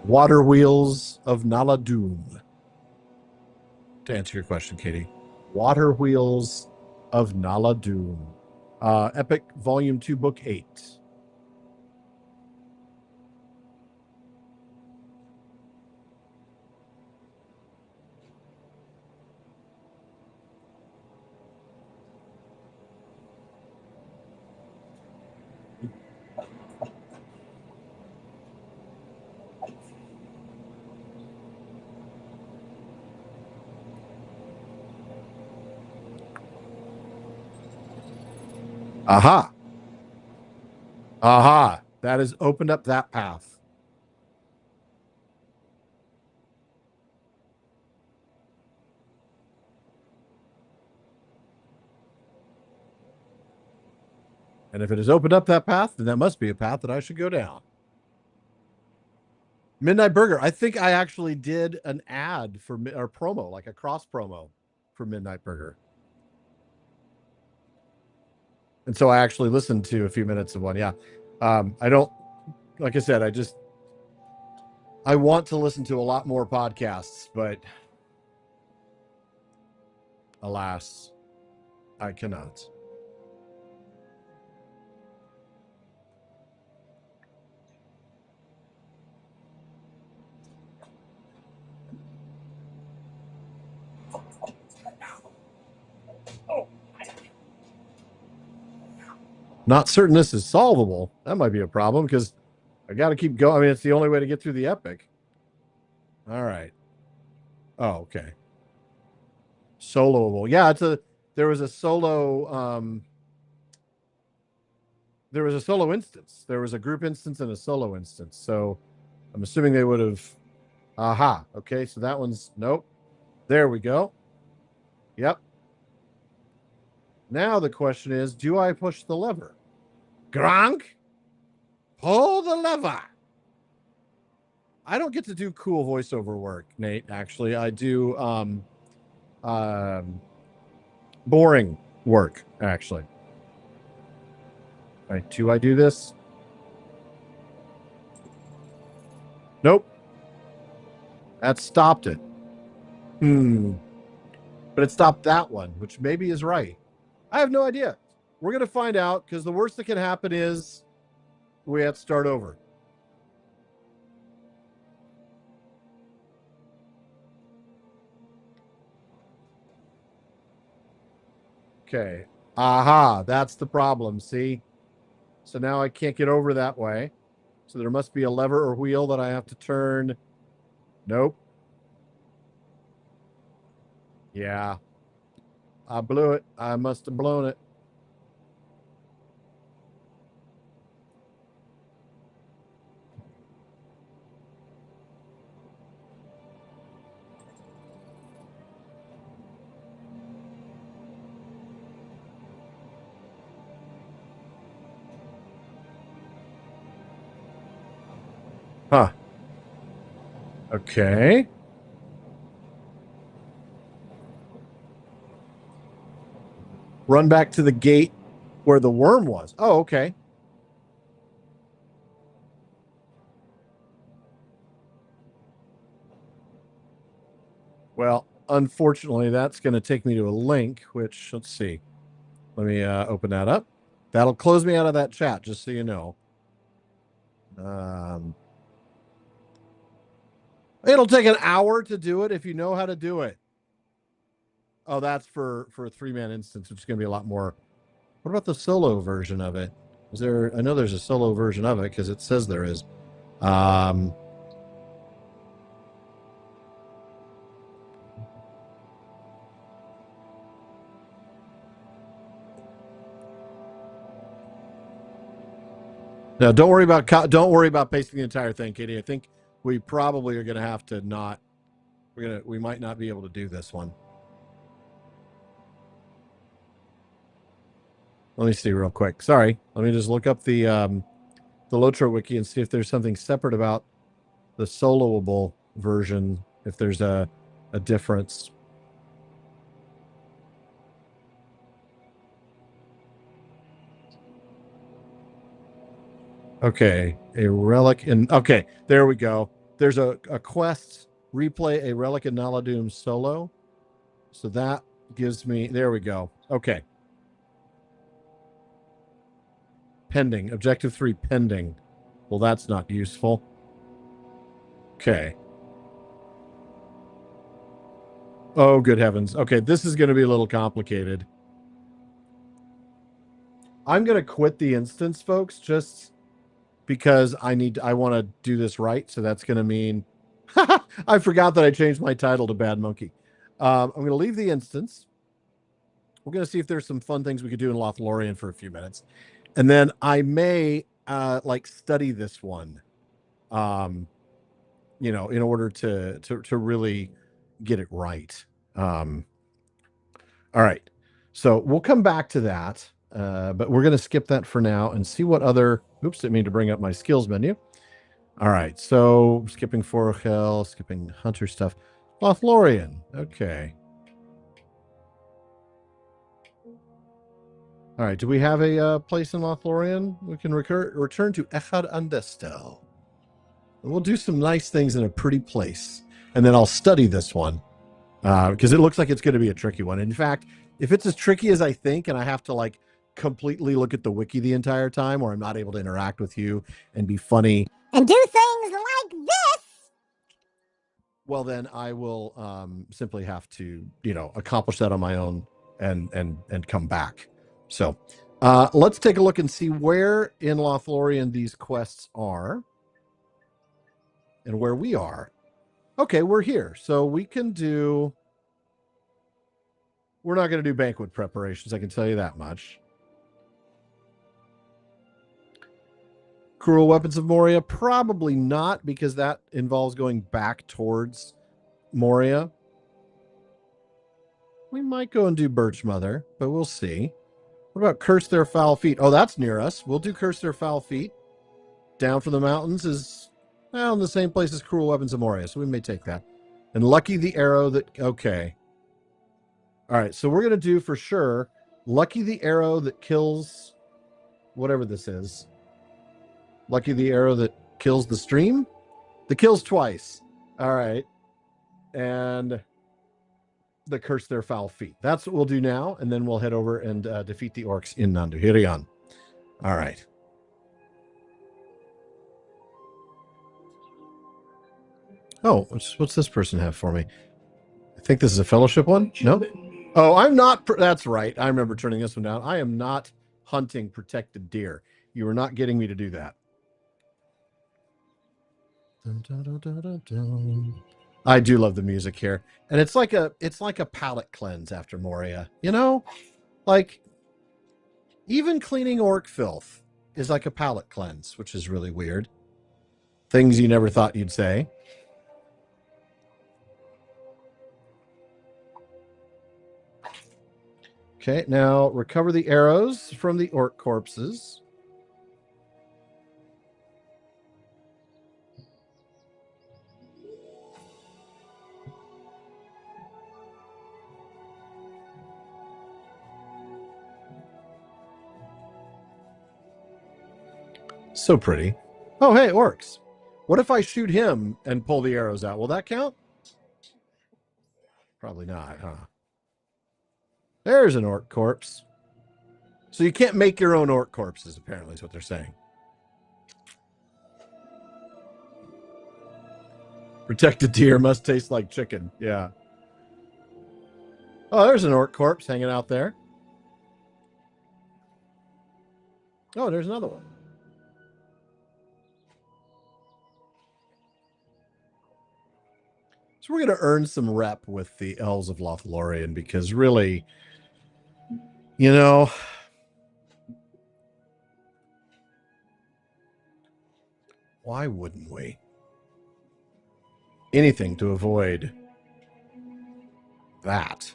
Water Wheels of Nala Doom. To answer your question, Katie. Water Wheels of Nala Doom. Epic Volume 2, Book 8. Aha. Aha. That has opened up that path. And if it has opened up that path, then that must be a path that I should go down. Midnight Burger. I think I actually did an ad for or promo, like a cross promo for Midnight Burger. And so I actually listened to a few minutes of one. Yeah. I don't, like I said, I want to listen to a lot more podcasts, but alas, I cannot. Not certain this is solvable. That might be a problem because I got to keep going. I mean, it's the only way to get through the epic. All right. Oh, okay. Soloable. Yeah, there was a solo there was a solo instance. There was a group instance and a solo instance. So I'm assuming they would have aha. Okay, so that one's nope. There we go. Yep. Now the question is, do I push the lever? Gronk, pull the lever. I don't get to do cool voiceover work, Nate. Actually, I do boring work. Actually, right? Do I do this? Nope. That stopped it. But it stopped that one, which maybe is right. I have no idea. We're gonna find out because the worst that can happen is we have to start over. Okay. Aha, that's the problem. See? So now I can't get over that way. So there must be a lever or wheel that I have to turn. Nope. Yeah. I blew it. I must have blown it. Huh. Okay. Run back to the gate where the worm was. Oh, okay. Well, unfortunately, that's going to take me to a link, which, let's see. Let me open that up. That'll close me out of that chat, just so you know. It'll take an hour to do it if you know how to do it. Oh, that's for a 3-man instance, which is going to be a lot more. What about the solo version of it? Is there? I know there's a solo version of it because it says there is. No, don't worry about pasting the entire thing, Katie. I think we probably are going to have to not. We might not be able to do this one. Let me see real quick. Sorry, let me just look up the LotRO wiki and see if there's something separate about the soloable version. If there's a difference. Okay, a relic in. Okay, there we go. There's a quest replay a relic in Naladoom solo. So that gives me. There we go. Okay. Pending. Objective 3 pending. Well, that's not useful. Okay. Oh, good heavens. Okay, this is going to be a little complicated. I'm going to quit the instance, folks, just because I want to do this right. So that's going to mean I forgot that I changed my title to Bad Monkey. I'm going to leave the instance. We're going to see if there's some fun things we could do in LotRO for a few minutes. And then I may study this one, in order to really get it right. All right. So we'll come back to that. But we're going to skip that for now and see what other, oops, didn't mean to bring up my skills menu. All right. So skipping Forgel, skipping Hunter stuff. LotRO. Okay. All right. Do we have a place in LotRO? We can return to Echad Andestel. We'll do some nice things in a pretty place. And then I'll study this one because it looks like it's going to be a tricky one. In fact, if it's as tricky as I think and I have to completely look at the wiki the entire time or I'm not able to interact with you and be funny and do things like this, well, then I will simply have to, accomplish that on my own and come back. So Let's take a look and see where in Lothlorien these quests are and where we are. Okay, we're here. So we can do... We're not going to do banquet preparations, I can tell you that much. Cruel Weapons of Moria, probably not, because that involves going back towards Moria. We might go and do Birch Mother, but we'll see. What about Curse Their Foul Feet? Oh, that's near us. We'll do Curse Their Foul Feet. Down from the mountains is in the same place as Cruel Weapons of Moria, so we may take that. And Lucky the Arrow that... Okay. All right, so we're going to do for sure Lucky the Arrow that kills whatever this is. Lucky the Arrow that kills the stream? That kills twice. All right. And the Curse Their Foul Feet. That's what we'll do now, and then we'll head over and defeat the orcs in Nanduhirian. All right. Oh, what's this person have for me? I think this is a fellowship one? No? Oh, I'm not... That's right. I remember turning this one down. I am not hunting protected deer. You are not getting me to do that. Dun, dun, dun, dun, dun, dun. I do love the music here. And it's like a palate cleanse after Moria. You know? Like, even cleaning orc filth is like a palate cleanse, which is really weird. Things you never thought you'd say. Okay, now recover the arrows from the orc corpses. So pretty. Oh, hey, orcs. What if I shoot him and pull the arrows out? Will that count? Probably not, huh? There's an orc corpse. So you can't make your own orc corpses, apparently, is what they're saying. Protected deer must taste like chicken. Yeah. Oh, there's an orc corpse hanging out there. Oh, there's another one. So we're going to earn some rep with the Elves of Lothlorien because really, you know, why wouldn't we? Anything to avoid that.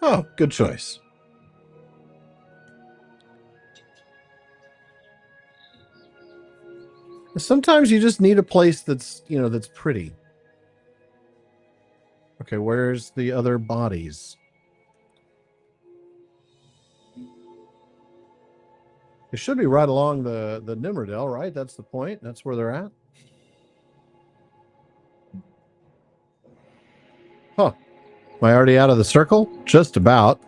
Oh, good choice. Sometimes you just need a place that's, you know, that's pretty. Okay, where's the other bodies? It should be right along the Nimmerdale, right? That's the point. That's where they're at. Huh. Am I already out of the circle? Just about.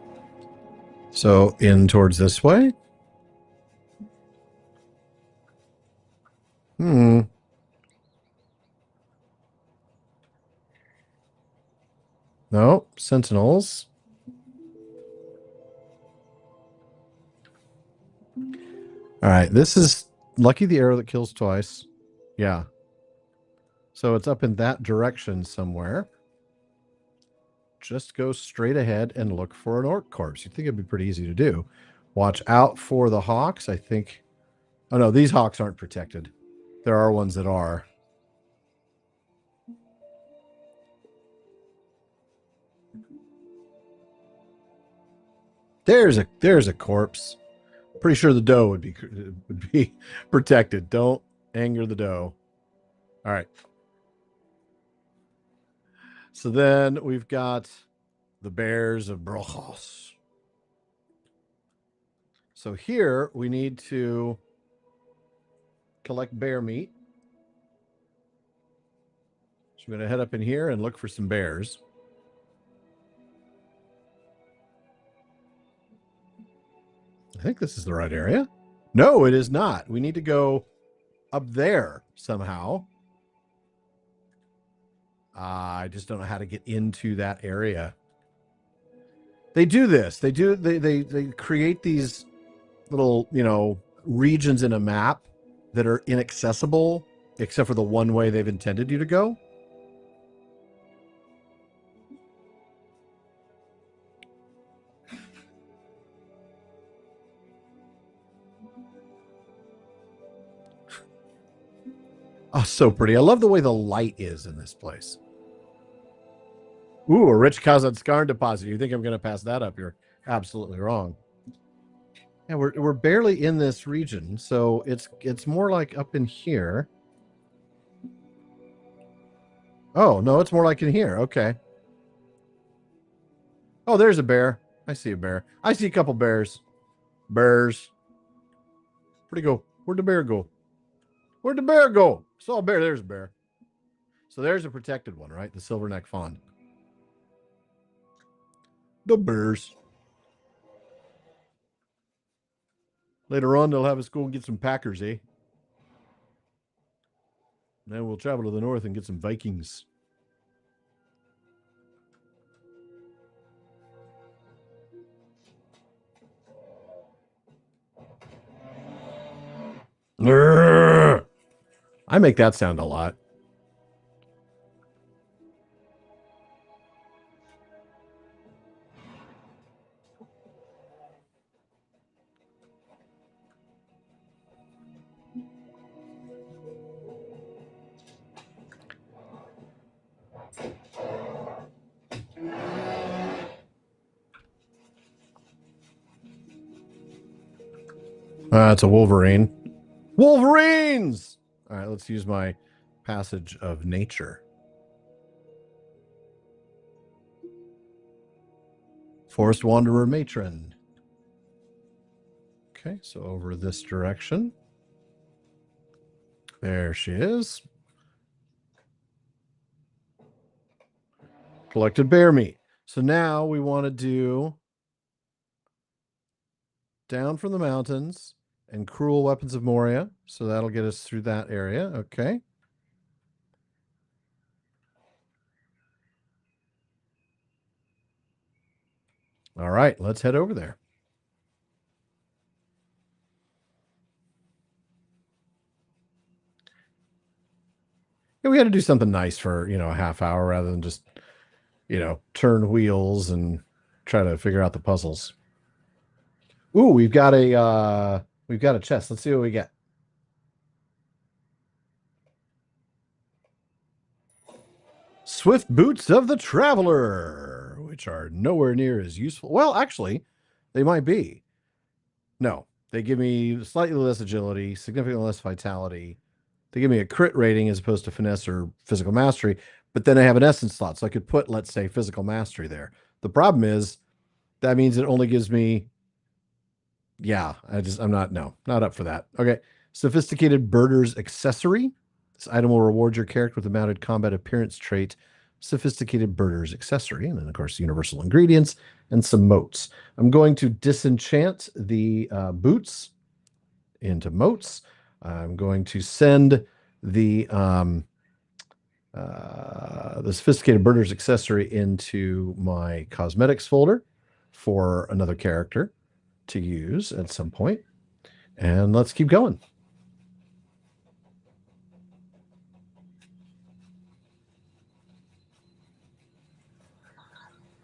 So in towards this way. No, sentinels. All right, this is Lucky the Arrow that kills twice. Yeah. So it's up in that direction somewhere. Just go straight ahead and look for an orc corpse. You'd think it'd be pretty easy to do. Watch out for the hawks, I think. Oh, no, these hawks aren't protected. There are ones that are. There's a corpse. Pretty sure the doe would be protected. Don't anger the doe. All right. So then we've got the bears of Brochos. So here we need to collect bear meat. So we're going to head up in here and look for some bears. I think this is the right area. No, it is not. We need to go up there somehow. I just don't know how to get into that area. They do this. They create these little, regions in a map that are inaccessible except for the one way they've intended you to go. Oh, so pretty. I love the way the light is in this place. Ooh, a rich Kazan deposit. You think I'm going to pass that up? You're absolutely wrong. Yeah, we're barely in this region, so it's more like up in here. Oh, no, it's more like in here. Okay. Oh, there's a bear. I see a bear. I see a couple bears. Bears. Where'd he go? Where'd the bear go? Where'd the bear go? Saw a bear. There's a bear. So there's a protected one, right? The silverneck fawn. The bears. Later on, they'll have us go and get some Packers, eh? Then we'll travel to the north and get some Vikings. I make that sound a lot. It's a Wolverine. Wolverines! All right, let's use my passage of nature. Forest Wanderer Matron. Okay, so over this direction. There she is. Collected bear meat. So now we want to do down from the mountains and cruel weapons of Moria. So that'll get us through that area. Okay. All right, let's head over there. Yeah, we had to do something nice for, a half hour rather than just, turn wheels and try to figure out the puzzles. Ooh, we've got a chest. Let's see what we get. Swift boots of the traveler, which are nowhere near as useful. Well, actually, they might be. No, they give me slightly less agility, significantly less vitality. They give me a crit rating as opposed to finesse or physical mastery, but then I have an essence slot, so I could put, let's say, physical mastery there. The problem is that means it only gives me, I'm not up for that. Okay, sophisticated birder's accessory. This item will reward your character with a mounted combat appearance trait, sophisticated birder's accessory, and then of course universal ingredients and some motes. I'm going to disenchant the boots into motes. I'm going to send the sophisticated birder's accessory into my cosmetics folder for another character to use at some point. And let's keep going.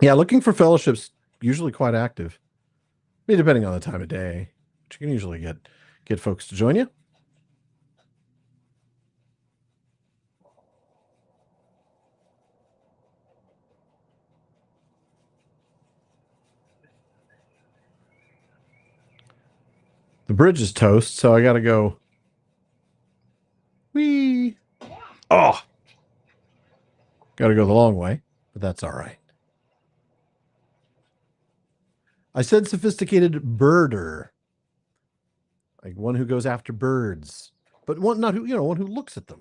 Yeah, looking for fellowships usually quite active. I mean, depending on the time of day, but you can usually get folks to join you. The bridge is toast, so I got to go. Whee! Oh! Got to go the long way, but that's all right. I said sophisticated birder. Like one who goes after birds, but one who looks at them.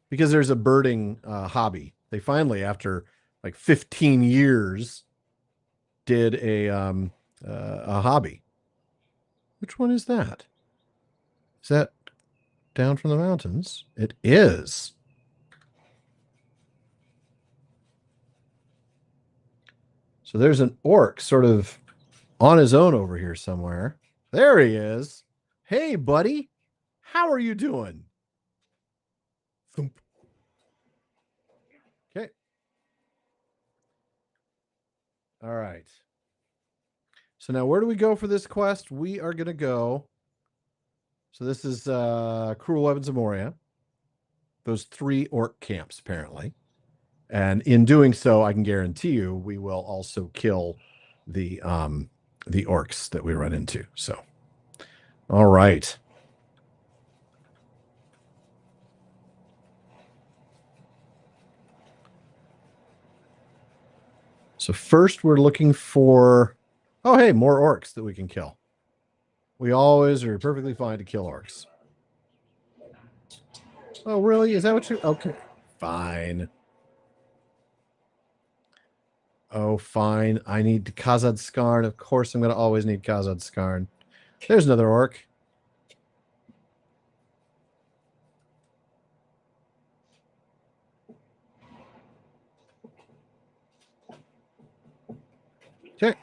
Because there's a birding hobby. They finally, after like 15 years, did a hobby. Which one is that? Is that down from the mountains? It is. So there's an orc sort of on his own over here somewhere. There he is. Hey, buddy. How are you doing? Thump. Okay. All right. So now where do we go for this quest? We are going to go. So this is Cruel Weapons of Moria. Those 3 orc camps, apparently. And in doing so, I can guarantee you we will also kill the orcs that we run into. So, all right. So first we're looking for, oh, hey, more orcs that we can kill. We always are perfectly fine to kill orcs. Oh, really? Is that what you, okay, fine. Oh, fine. I need Khazad Skarn. Of course, I'm going to always need Khazad Skarn. There's another orc. Okay.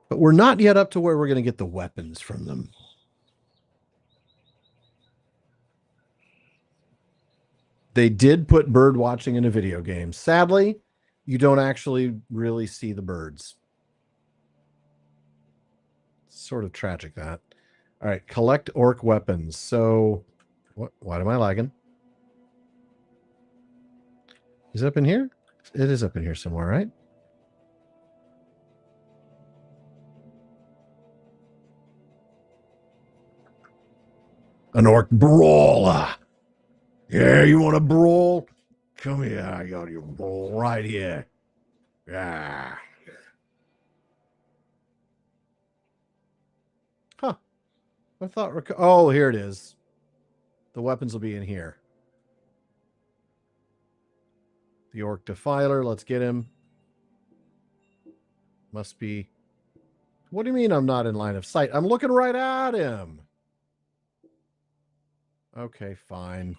But we're not yet up to where we're going to get the weapons from them. They did put bird watching in a video game. Sadly, you don't actually really see the birds. It's sort of tragic, that. All right, collect orc weapons. So, what am I lagging? Is it up in here? It is up in here somewhere, right? An orc brawler. Yeah, you want to brawl? Come here. I got you brawl right here. Yeah. Huh. I thought, oh, here it is. The weapons will be in here. The orc defiler. Let's get him. Must be. What do you mean I'm not in line of sight? I'm looking right at him. Okay, fine.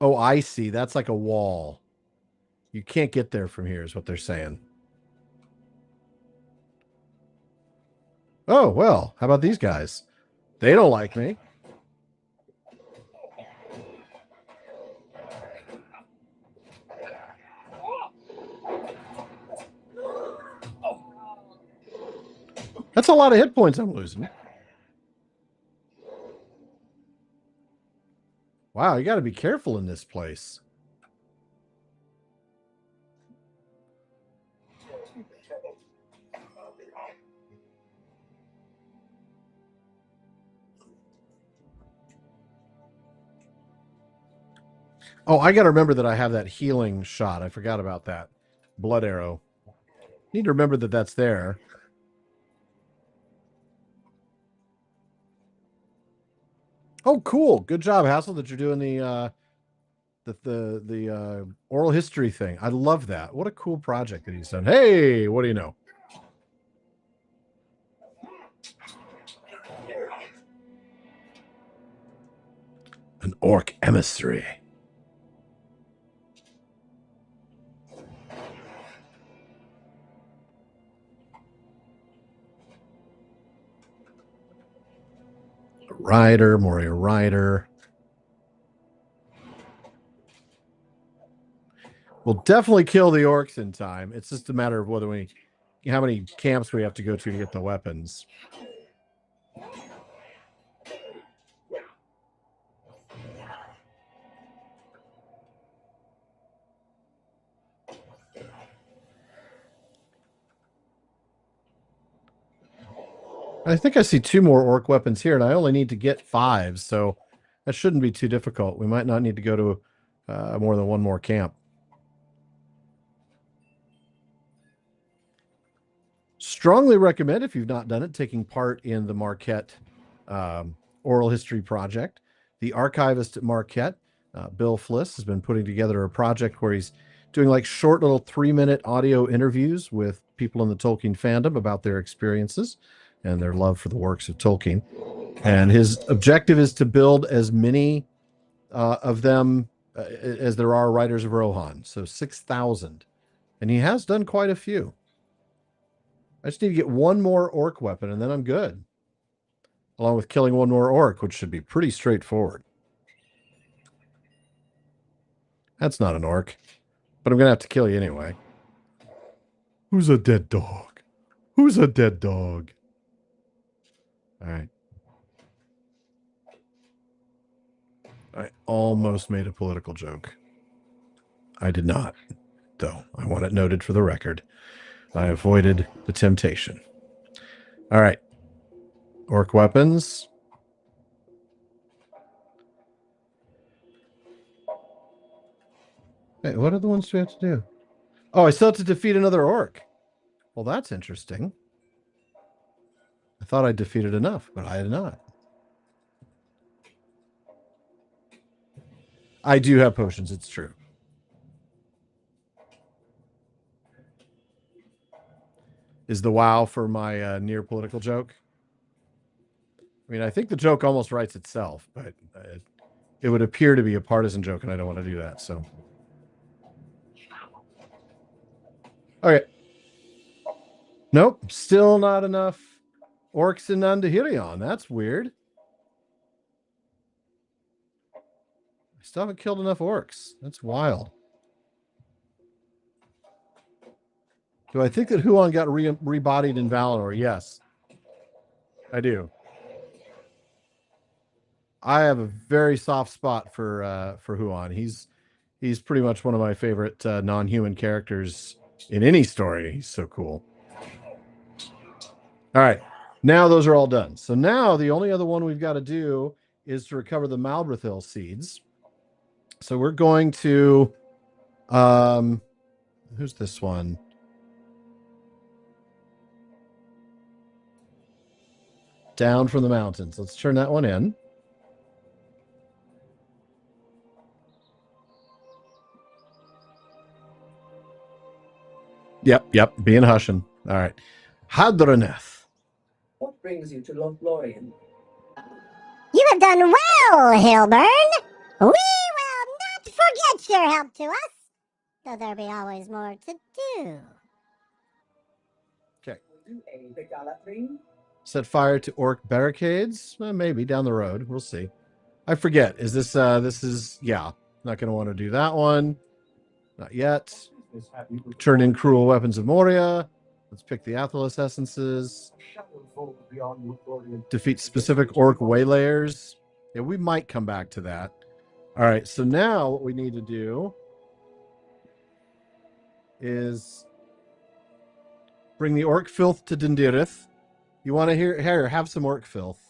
Oh, I see. That's like a wall. You can't get there from here is what they're saying. Oh, well, how about these guys? They don't like me. That's a lot of hit points I'm losing. Wow, you got to be careful in this place. Oh, I got to remember that I have that healing shot. I forgot about that. Blood arrow. Need to remember that that's there. Oh, cool. Good job, Hassel, that you're doing the oral history thing. I love that. What a cool project that he's done. Hey, what do you know? An orc emissary. A rider, Moria rider. We'll definitely kill the orcs in time. It's just a matter of whether how many camps we have to go to get the weapons. I think I see 2 more orc weapons here, and I only need to get 5, so that shouldn't be too difficult. We might not need to go to more than 1 more camp. Strongly recommend, if you've not done it, taking part in the Marquette Oral History Project. The archivist at Marquette, Bill Fliss, has been putting together a project where he's doing like short little 3-minute audio interviews with people in the Tolkien fandom about their experiences and their love for the works of Tolkien. And his objective is to build as many of them as there are Riders of Rohan. So 6,000. And he has done quite a few. I just need to get one more orc weapon, and then I'm good. Along with killing one more orc, which should be pretty straightforward. That's not an orc. But I'm going to have to kill you anyway. Who's a dead dog? Who's a dead dog? All right. I almost made a political joke. I did not, though. I want it noted for the record. I avoided the temptation. All right. Orc weapons. Wait, what are the ones we have to do? Oh, I still have to defeat another orc. Well, that's interesting. I thought I defeated enough, but I did not. I do have potions, it's true. Is the wow for my near political joke? I mean, I think the joke almost writes itself, but it would appear to be a partisan joke, and I don't want to do that, so. Okay. Nope, still not enough orcs in Nandahirion. That's weird. I still haven't killed enough orcs. That's wild. Do I think that Huon got rebodied in Valinor? Yes, I do. I have a very soft spot for Huon. He's pretty much one of my favorite non-human characters in any story. He's so cool. All right, now those are all done. So now the only other one we've got to do is to recover the Malbrethil seeds. So we're going to, who's this one? Down from the mountains. Let's turn that one in. Yep. Being Hushin. All right. Hadraneth. What brings you to LotRO? You have done well, Hilbern. We will not forget your help to us, though there be always more to do. Okay. Do aid the Galathrine? Set fire to orc barricades? Maybe down the road. We'll see. I forget. Is this, yeah. Not going to want to do that one. Not yet. Turn in cruel weapons of Moria. Let's pick the Athelos essences. Defeat specific orc waylayers. Yeah, we might come back to that. All right, so now what we need to do is bring the orc filth to Dindirith. You want to hear? Have some orc filth.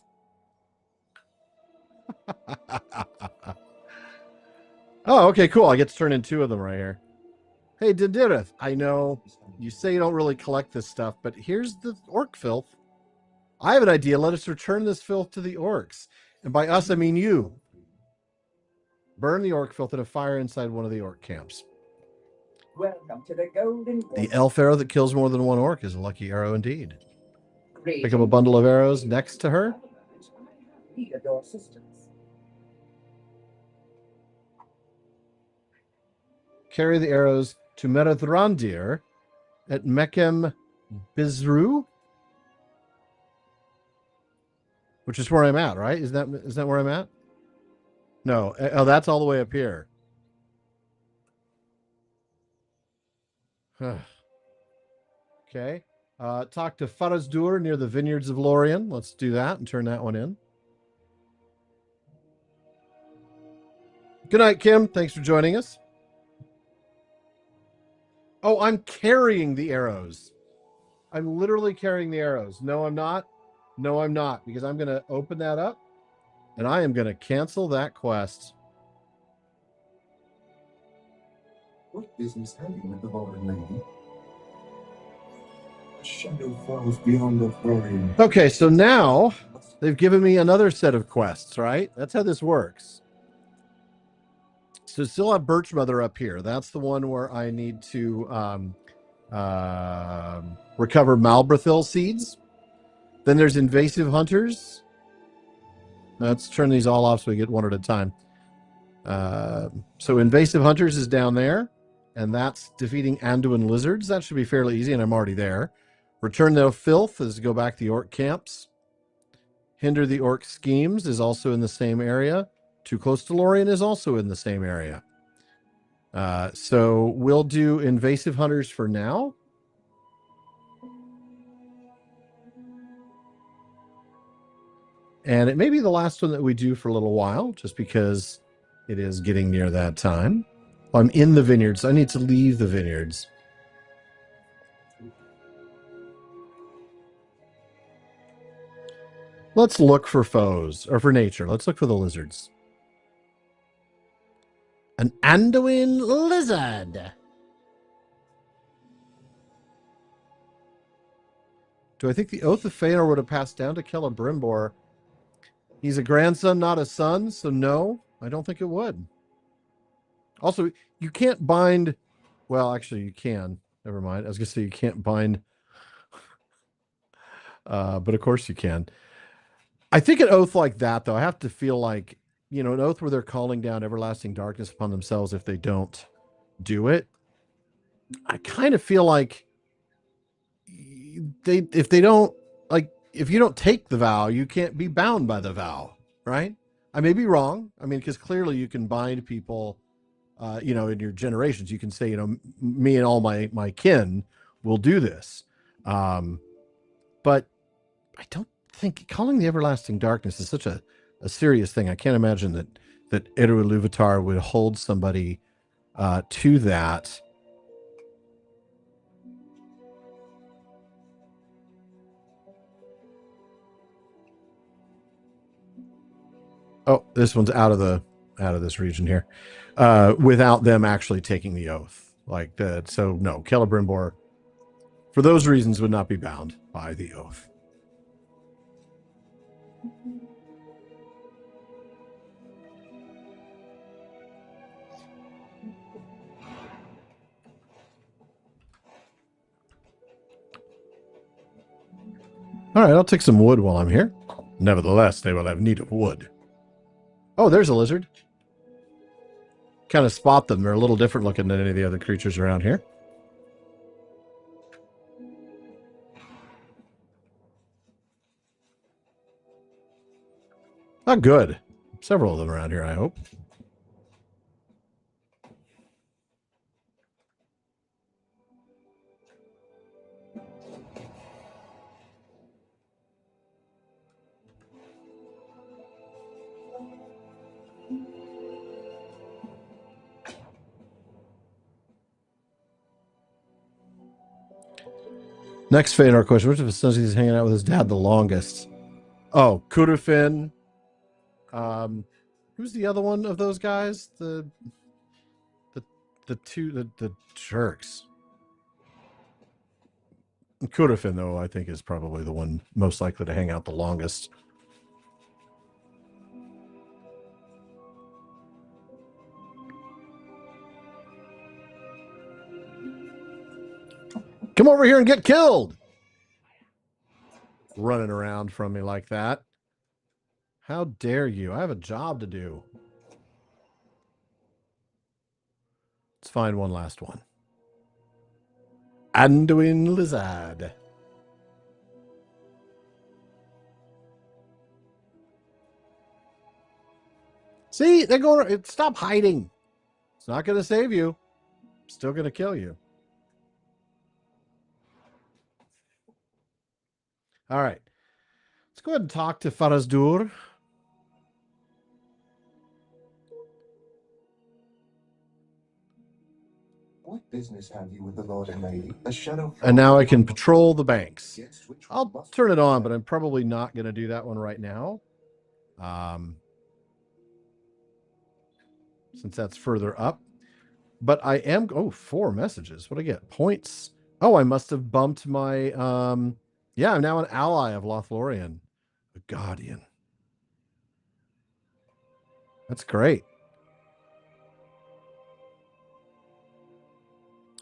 Oh, okay, cool. I get to turn in 2 of them right here. Hey, Dindirith, I know you say you don't really collect this stuff, but here's the orc filth. I have an idea. Let us return this filth to the orcs. And by us, I mean you. Burn the orc filth in a fire inside one of the orc camps. Welcome to the Golden Gate. The elf arrow that kills more than one orc is a lucky arrow indeed. Pick up a bundle of arrows next to her. Need your assistance. Carry the arrows to Merathrandir at Mechem Bizru, which is where I'm at, right? Is that where I'm at? No. Oh, that's all the way up here. Okay. Talk to Farazdur near the vineyards of Lorien. Let's do that and turn that one in. Good night, Kim. Thanks for joining us. Oh, I'm carrying the arrows. I'm literally carrying the arrows. No, I'm not. No, I'm not. Because I'm going to open that up. And I am going to cancel that quest. What business have you with the Golden Lady? A shadow falls beyond the flooring. Okay, so now they've given me another set of quests, right? That's how this works. So still have Birchmother up here. That's the one where I need to recover Malbrethil seeds. Then there's invasive hunters. Let's turn these all off so we get one at a time. So invasive hunters is down there, and that's defeating Anduin lizards. That should be fairly easy, and I'm already there. Return the filth is go back to the orc camps. Hinder the orc schemes is also in the same area. Too close to Lorien is also in the same area. So we'll do invasive hunters for now. And it may be the last one that we do for a little while, just because it is getting near that time. I'm in the vineyards. I need to leave the vineyards. Let's look for foes, or for nature. Let's look for the lizards. An Anduin lizard. Do I think the Oath of Feanor would have passed down to Celebrimbor? He's a grandson, not a son, so no, I don't think it would. Also, you can't bind... Well, actually, you can. Never mind. I was going to say you can't bind... but of course you can. I think an oath like that, though, I have to feel like, you know, an oath where they're calling down everlasting darkness upon themselves if they don't do it. I kind of feel like if they don't, like, if you don't take the vow, you can't be bound by the vow, right? I may be wrong. I mean, because clearly you can bind people, you know, in your generations. You can say, you know, me and all my kin will do this. But I don't think calling the everlasting darkness is such a serious thing. I can't imagine that Eru Iluvatar would hold somebody to that. Oh, this one's out of this region here, without them actually taking the oath like that. So no, Celebrimbor, for those reasons, would not be bound by the oath. All right, I'll take some wood while I'm here. Nevertheless, they will have need of wood. Oh, there's a lizard. Kind of spot them. They're a little different looking than any of the other creatures around here. Oh, good. Several of them around here, I hope. Next Feanor question. Which of his sons is hanging out with his dad the longest? Oh, Kudafin. Who's the other one of those guys? The jerks. Kudafin, though, I think is probably the one most likely to hang out the longest. Come over here and get killed. Running around from me like that. How dare you? I have a job to do. Let's find one last one. Anduin lizard. See, they're going. Stop hiding. It's not going to save you. It's still going to kill you. All right. Let's go ahead and talk to Farazdur. What business have you with the Lord and Lady? A shadow. And now I can patrol the banks. I'll turn it on, but I'm probably not going to do that one right now. Since that's further up. But I am... Oh, 4 messages. What do I get? Points. Oh, I must have bumped my... Yeah, I'm now an ally of Lothlorien. A guardian. That's great.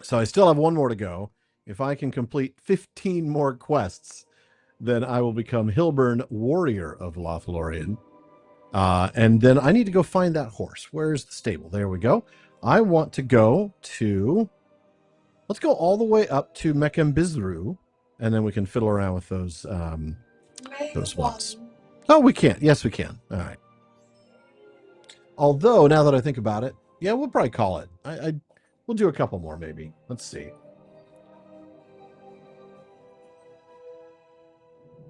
So I still have 1 more to go. If I can complete 15 more quests, then I will become Hilbern Warrior of Lothlorien. And then I need to go find that horse. Where's the stable? There we go. I want to go to... Let's go all the way up to Mekembizru, and then we can fiddle around with those ones. Oh, we can. Yes, we can. All right. Although, now that I think about it, yeah, we'll probably call it. We'll do a couple more, maybe. Let's see.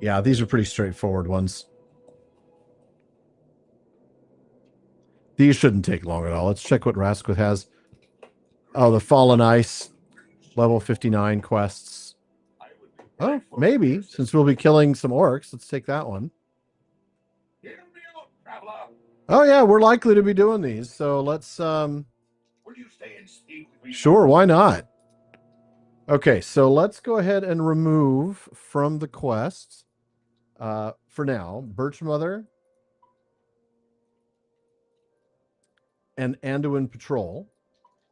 Yeah, these are pretty straightforward ones. These shouldn't take long at all. Let's check what Rasquith has. Oh, the Fallen Ice, level 59 quests. Oh, maybe, since we'll be killing some orcs. Let's take that one. Oh, yeah, we're likely to be doing these. So let's... Sure, why not? Okay, so let's go ahead and remove from the quests, for now, Birch Mother and Anduin Patrol.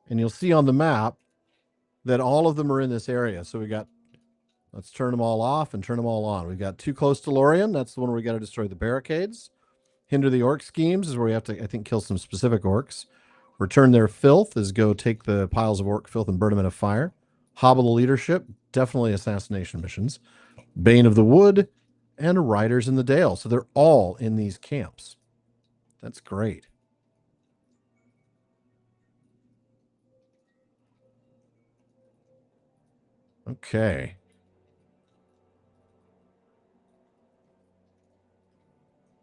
And you'll see on the map that all of them are in this area. So we got, let's turn them all off and turn them all on. We've got Too Close to Lorien. That's the one where we got to destroy the barricades. Hinder the Orc Schemes is where we have to, I think, kill some specific orcs. Return Their Filth is go take the piles of orc filth and burn them in a fire. Hobble the Leadership, definitely assassination missions. Bane of the Wood, and Riders in the Dale. So they're all in these camps. That's great. Okay.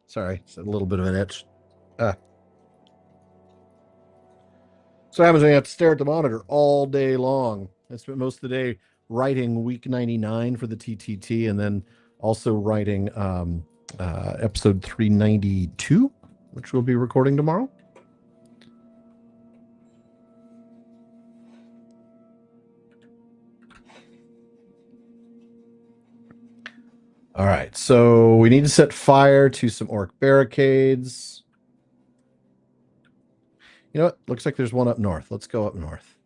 Sorry, it's a little bit of an itch. So happens when you have to stare at the monitor all day long. I spent most of the day writing week 99 for the TTT, and then also writing episode 392, which we'll be recording tomorrow. All right, so we need to set fire to some orc barricades. You know what? Looks like there's one up north. Let's go up north.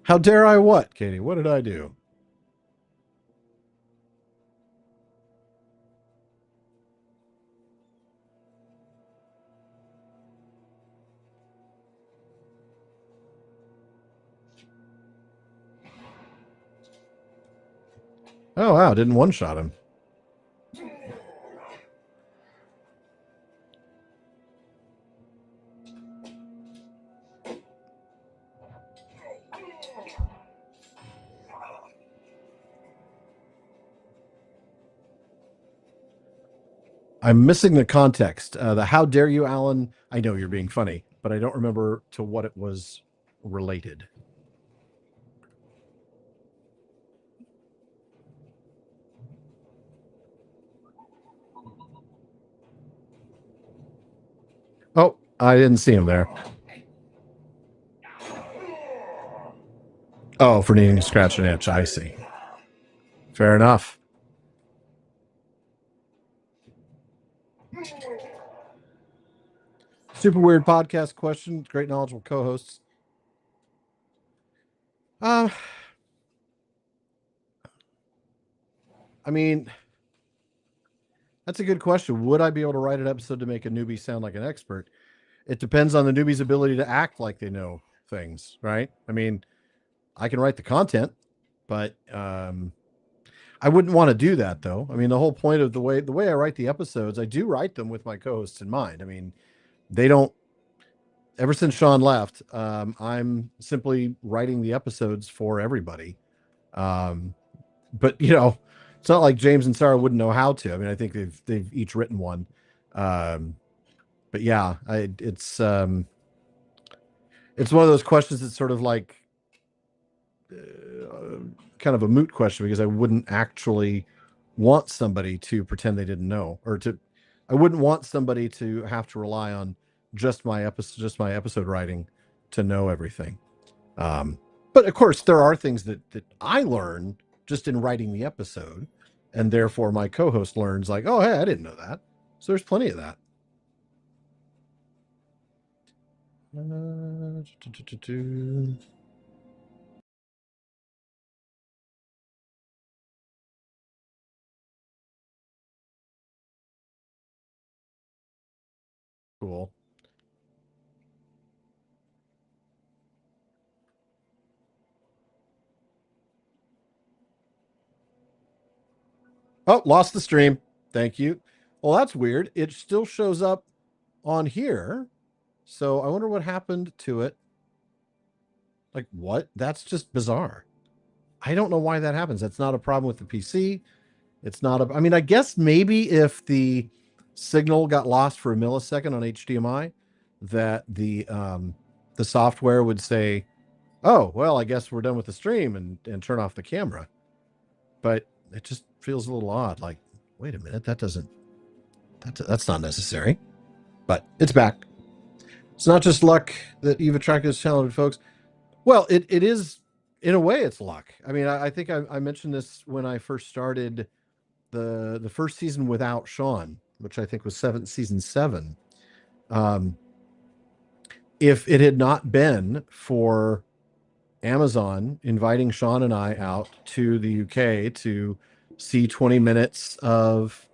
How dare I what, Katie? What did I do? Oh, wow. Didn't one-shot him. I'm missing the context. The how dare you, Alan? I know you're being funny, but I don't remember to what it was related. Oh, I didn't see him there. Oh, for needing to scratch an itch. I see. Fair enough. Super weird podcast question. Great knowledgeable co-hosts. I mean, that's a good question. Would I be able to write an episode to make a newbie sound like an expert? It depends on the newbie's ability to act like they know things, right? I mean, I can write the content, but I wouldn't want to do that, though. I mean, the whole point of the way I write the episodes, I do write them with my co-hosts in mind. I mean, they don't. Ever since Sean left, I'm simply writing the episodes for everybody. But you know, it's not like James and Sarah wouldn't know how to. I mean, I think they've each written one. But yeah, it's one of those questions that's sort of like kind of a moot question, because I wouldn't actually want somebody to pretend they didn't know, or I wouldn't want somebody to have to rely on just my episode writing to know everything. But of course, there are things that I learn just in writing the episode, and therefore my co-host learns, like, oh, hey, I didn't know that. So there's plenty of that. Oh, lost the stream. Thank you. Well, that's weird. It still shows up on here. So I wonder what happened to it. Like, what? That's just bizarre. I don't know why that happens. That's not a problem with the PC. It's not a, I mean, I guess maybe if the signal got lost for a millisecond on HDMI, that the software would say, oh, well, I guess we're done with the stream and turn off the camera. But it just feels a little odd. Like, wait a minute, that's not necessary. But it's back. It's not just luck that you've attracted those talented folks. Well, it is, in a way, it's luck. I mean, I think I mentioned this when I first started the first season without Sean, which I think was season 7. If it had not been for Amazon inviting Sean and I out to the UK to see 20 minutes of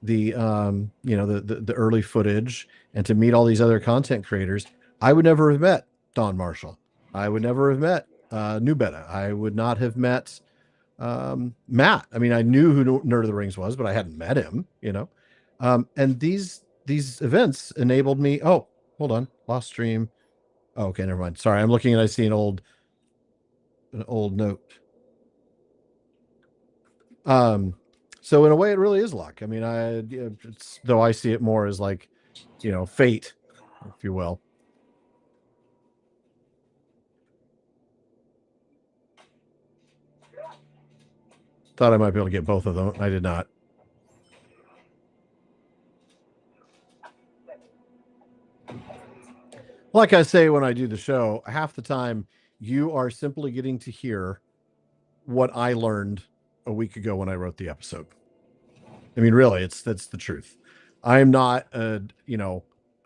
the the early footage and to meet all these other content creators, I would never have met Don Marshall. I would never have met New Beta. I would not have met Matt. I mean, I knew who Nerd of the Rings was, but I hadn't met him, and these events enabled me. Oh, hold on, lost stream. Oh, okay, never mind. Sorry, I'm looking and I see an old note. So in a way, it really is luck. I mean, though I see it more as like, fate, if you will. Thought I might be able to get both of them. I did not. Like I say when I do the show, half the time you are simply getting to hear what I learned a week ago when I wrote the episode. I mean, really, that's the truth. I'm not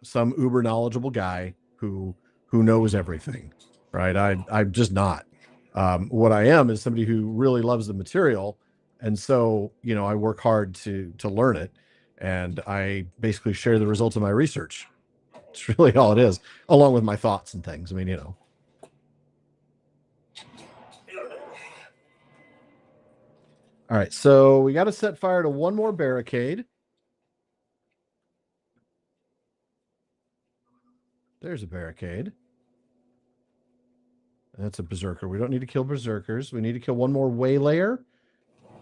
some uber knowledgeable guy who knows everything, right? I'm just not. What I am is somebody who really loves the material, and so I work hard to learn it, and I basically share the results of my research. It's really all it is, along with my thoughts and things. I mean, All right, so we got to set fire to one more barricade. There's a barricade. That's a berserker. We don't need to kill berserkers. We need to kill one more waylayer,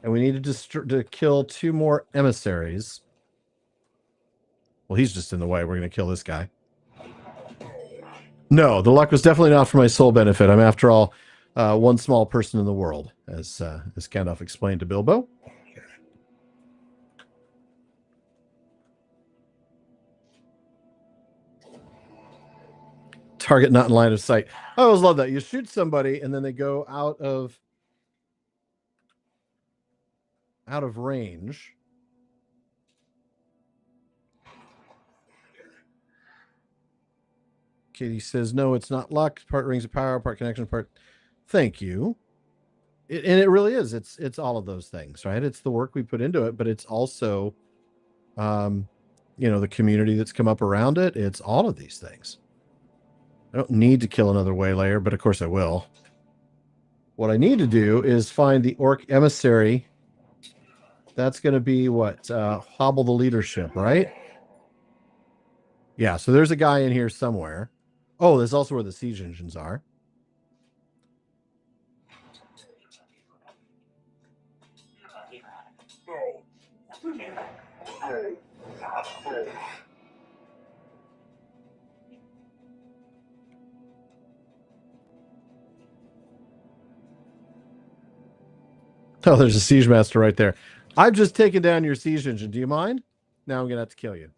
and we need to kill 2 more emissaries. Well, he's just in the way. We're going to kill this guy. No, the luck was definitely not for my sole benefit. I'm, after all, one small person in the world, as Gandalf explained to Bilbo. Target not in line of sight. I always love that. You shoot somebody, and then they go out of range. Katie says, no, it's not luck. Part rings of power, part connection, part. Thank you. And it really is. It's all of those things, right? It's the work we put into it, but it's also, the community that's come up around it. It's all of these things. I don't need to kill another waylayer, but of course I will. What I need to do is find the orc emissary. That's going to be what? Hobble the leadership, right? Yeah, so there's a guy in here somewhere. Oh, there's also where the siege engines are. Oh, there's a siege master right there. I've just taken down your siege engine. Do you mind? Now I'm going to have to kill you.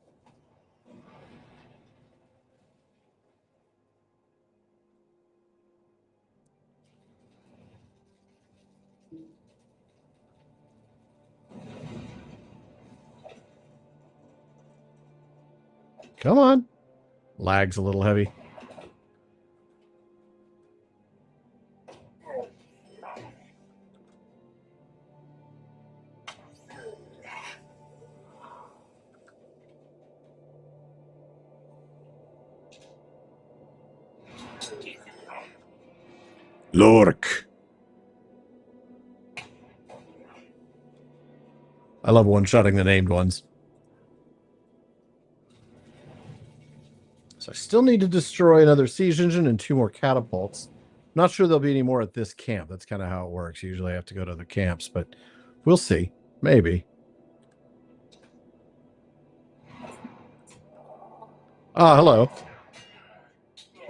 Come on. Lag's a little heavy. Lork. I love one-shotting the named ones. So I still need to destroy another siege engine and 2 more catapults. Not sure there'll be any more at this camp. That's kind of how it works. Usually I have to go to other camps, but we'll see. Maybe. Ah, hello.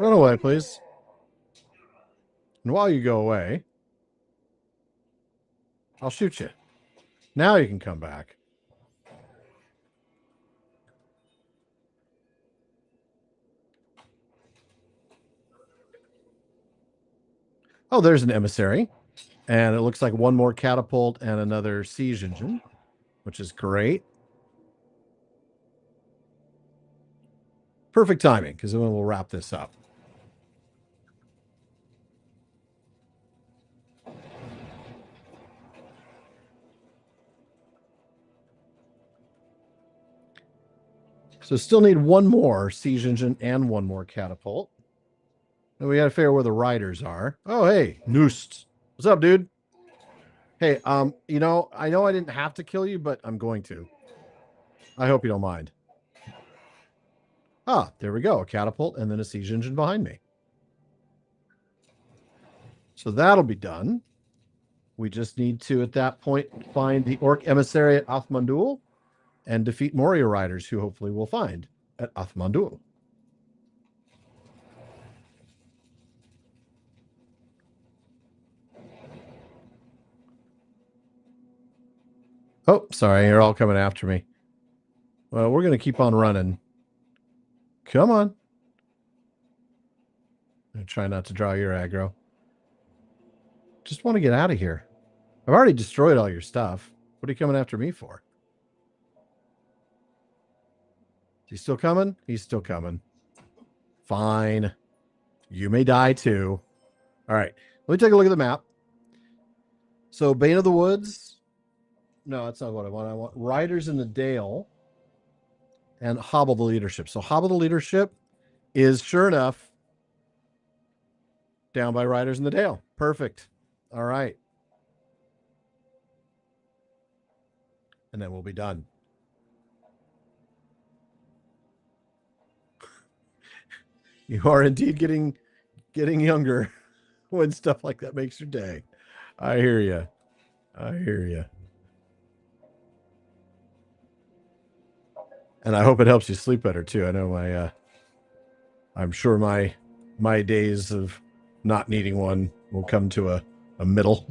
Run away, please. And while you go away, I'll shoot you. Now you can come back. Oh, there's an emissary. And it looks like 1 more catapult and another siege engine, which is great. Perfect timing, because then we'll wrap this up. So still need 1 more siege engine and 1 more catapult. And we got to figure out where the riders are. Oh, hey, Noost. What's up, dude? Hey, you know I didn't have to kill you, but I'm going to. I hope you don't mind. Ah, there we go. A catapult and then a siege engine behind me. So that'll be done. We just need to, at that point, find the Orc emissary at Athmandul and defeat Moria riders, who hopefully we'll find at Athmandul. Oh, sorry, you're all coming after me. Well, we're going to keep on running. Come on. I'm try not to draw your aggro. Just want to get out of here. I've already destroyed all your stuff. What are you coming after me for? Is he still coming? He's still coming. Fine. You may die too. All right. Let me take a look at the map. So Bane of the Woods. No, that's not what I want. I want Riders in the Dale and Hobble the Leadership. So Hobble the Leadership is, sure enough, down by Riders in the Dale. Perfect. All right. And then we'll be done. You are indeed getting younger when stuff like that makes your day. I hear you. I hear you. And I hope it helps you sleep better too. I know I'm sure my days of not needing one will come to a middle.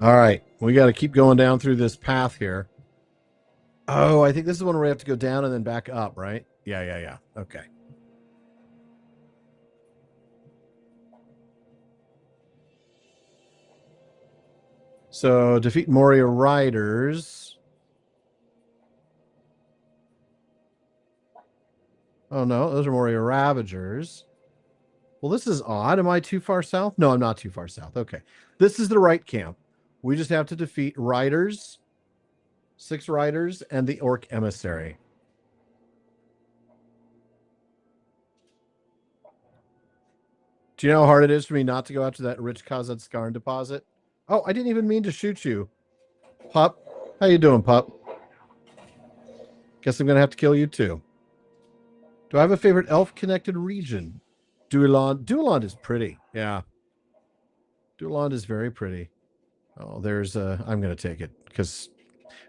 All right, we got to keep going down through this path here. Oh, I think this is one where we have to go down and then back up, right? Yeah. Okay. So defeat Moria riders. Oh no, those are Moria Ravagers. Well, this is odd. Am I too far south? No, I'm not too far south. Okay. This is the right camp. We just have to defeat riders, 6 riders, and the Orc emissary. Do you know how hard it is for me not to go after that rich Kazad Skarn deposit? Oh, I didn't even mean to shoot you. Pup. How you doing, pup? Guess I'm going to have to kill you too. Do I have a favorite elf-connected region? Dueland. Dueland is pretty. Yeah. Dueland is very pretty. Oh, there's a... I'm going to take it, because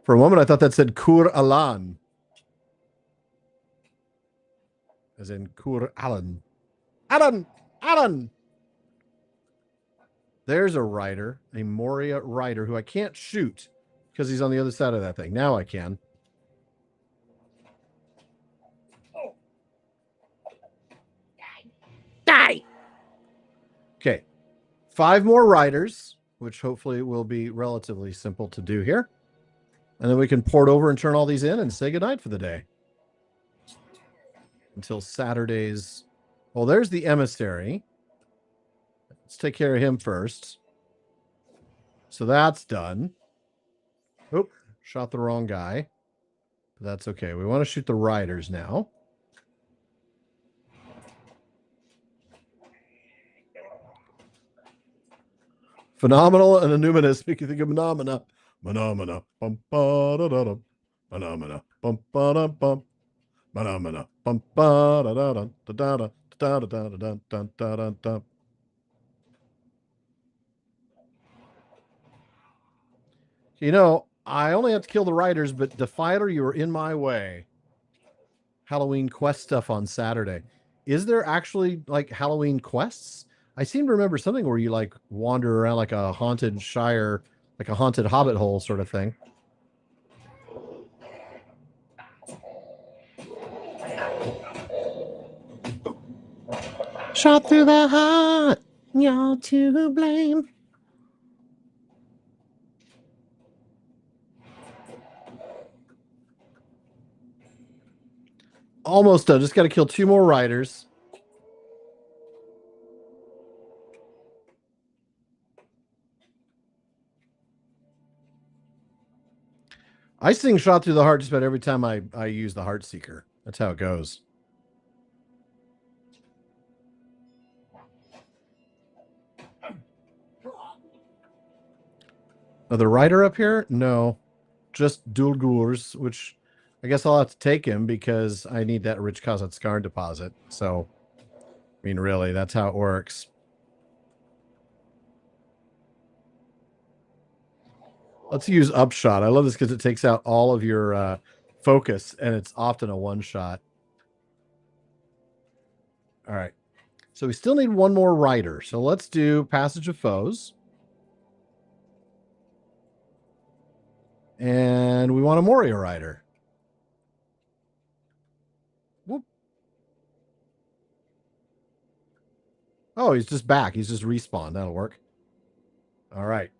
for a moment I thought that said Kur Alan. As in Kur Alan. Alan! There's a rider, a Moria rider, who I can't shoot because he's on the other side of that thing. Now I can. Die! Okay. 5 more riders, which hopefully will be relatively simple to do here. And then we can port over and turn all these in and say goodnight for the day. Until Saturday's... Well, there's the emissary. Let's take care of him first. So that's done. Oop, shot the wrong guy. But that's okay. We want to shoot the riders now. Phenomenal and anonymous make you think of phenomena. Phenomena. Bum, ba, da, da, da. Phenomena. Bum, ba, da, bum. Phenomena. Bum, ba, da, da, da, da, da, da, da, da, da, da, da, da, da. You know, I only have to kill the writers, but Defiler, you were in my way. Halloween quest stuff on Saturday. Is there actually like Halloween quests? I seem to remember something where you like wander around like a haunted shire, like a haunted hobbit hole sort of thing. Shot through the heart, you're to blame. Almost done. Just got to kill 2 more riders. I sing Shot Through the Heart just about every time I use the Heart Seeker. That's how it goes. Another rider up here? No. Just Dulgurs, which I guess I'll have to take him because I need that rich Kazat Scar deposit. So, I mean, really, that's how it works. Let's use Upshot. I love this because it takes out all of your focus, and it's often a one-shot. All right. So we still need 1 more rider. So let's do Passage of Foes. And we want a Moria rider. Whoop. Oh, he's just back. He's just respawned. That'll work. All right.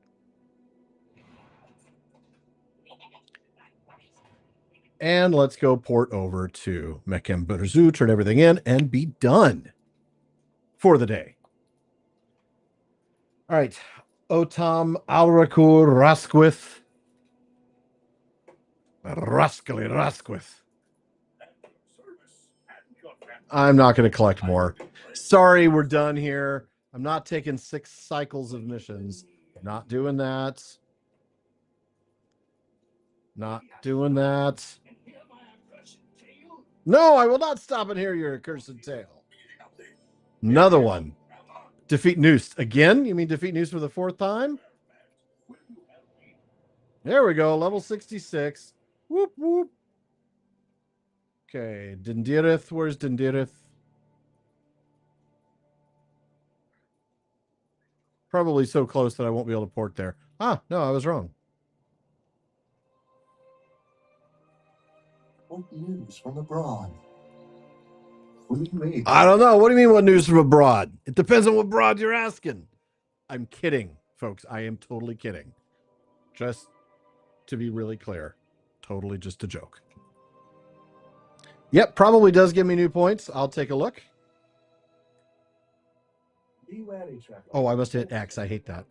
And let's go port over to Mekemberzu, turn everything in, and be done for the day. All right. Otam Alrakur Rasquith. Rascally Rasquith. I'm not going to collect more. Sorry, we're done here. I'm not taking 6 cycles of missions. Not doing that. Not doing that. No, I will not stop and hear your accursed tale. Another one. Defeat Noose. Again? You mean defeat Noose for the 4th time? There we go. Level 66. Whoop, whoop. Okay. Dindirith. Where's Dindirith? Probably so close that I won't be able to port there. Ah, no, I was wrong. What news from abroad? What do you mean? I don't know. What do you mean, what news from abroad? It depends on what broad you're asking. I'm kidding, folks. I am totally kidding. Just to be really clear. Totally just a joke. Yep, probably does give me new points. I'll take a look. Be wary, traveler. Oh, I must hit X. I hate that.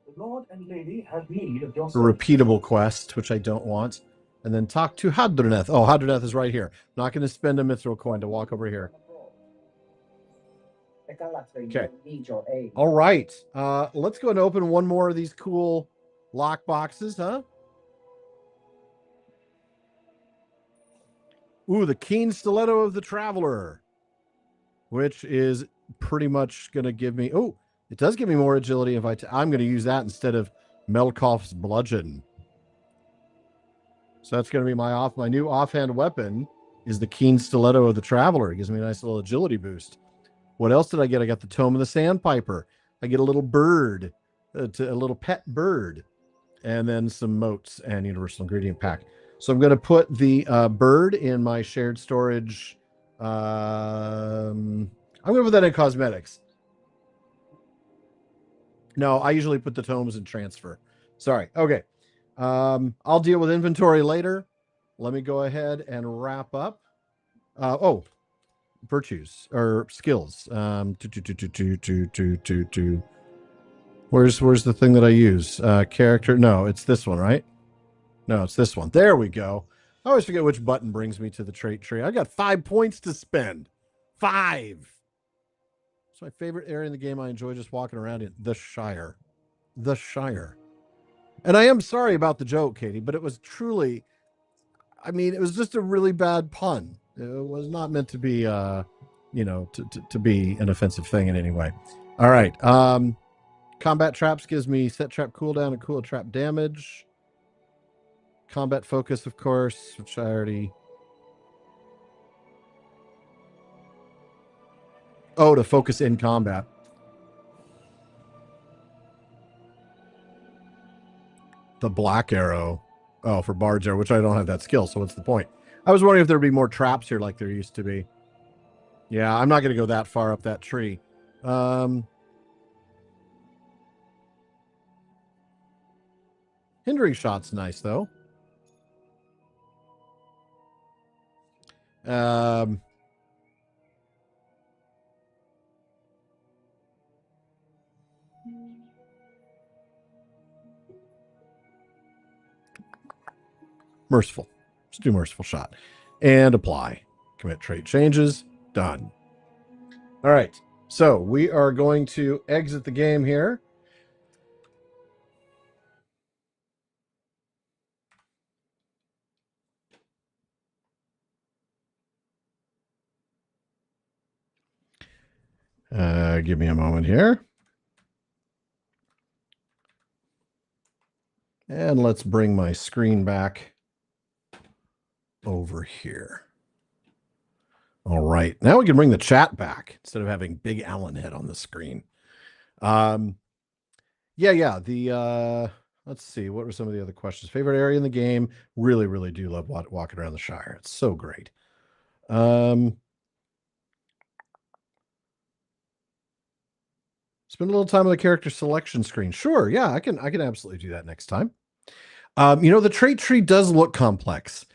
The Lord and Lady have need of your A repeatable quest, which I don't want. And then talk to Hadroneth. Oh, Hadroneth is right here. Not going to spend a mithril coin to walk over here. Okay. All right. Let's go and open 1 more of these cool lock boxes, huh? Ooh, the Keen Stiletto of the Traveler, which is pretty much going to give me... Oh, it does give me more agility if I'm going to use that instead of Melkoff's Bludgeon. So that's going to be my new offhand weapon is the Keen Stiletto of the Traveler. It gives me a nice little agility boost. What else did I get? I got the Tome of the Sandpiper. I get a little bird, a little pet bird, and then some motes and universal ingredient pack. So I'm going to put the bird in my shared storage. I'm going to put that in cosmetics. No, I usually put the tomes in transfer. Sorry. Okay. I'll deal with inventory later. Let me go ahead and wrap up. Virtues or skills. Where's the thing that I use? Character. No, it's this one, right? No, it's this one. There we go. I always forget which button brings me to the trait tree. I got 5 points to spend. 5. It's my favorite area in the game. I enjoy just walking around in the Shire. The Shire. And I am sorry about the joke, Katie, but it was truly, I mean, it was just a really bad pun. It was not meant to be, to be an offensive thing in any way. All right. Combat traps gives me set trap cooldown and cool trap damage. Combat focus, of course, which I already... Oh, to focus in combat. The black arrow. Oh, for Bard's Arrow, which I don't have that skill, so what's the point? I was wondering if there'd be more traps here like there used to be. Yeah, I'm not going to go that far up that tree. Hindering shot's nice, though. Merciful. Let's do merciful shot. And apply. Commit trait changes. Done. All right. So we are going to exit the game here. Give me a moment here. And let's bring my screen back over here. All right. Now we can bring the chat back instead of having Big Allen head on the screen. Let's see. What were some of the other questions? Favorite area in the game? Really, really do love walking around the Shire. It's so great. Spend a little time on the character selection screen. Sure. Yeah, I can absolutely do that next time. The trait tree does look complex.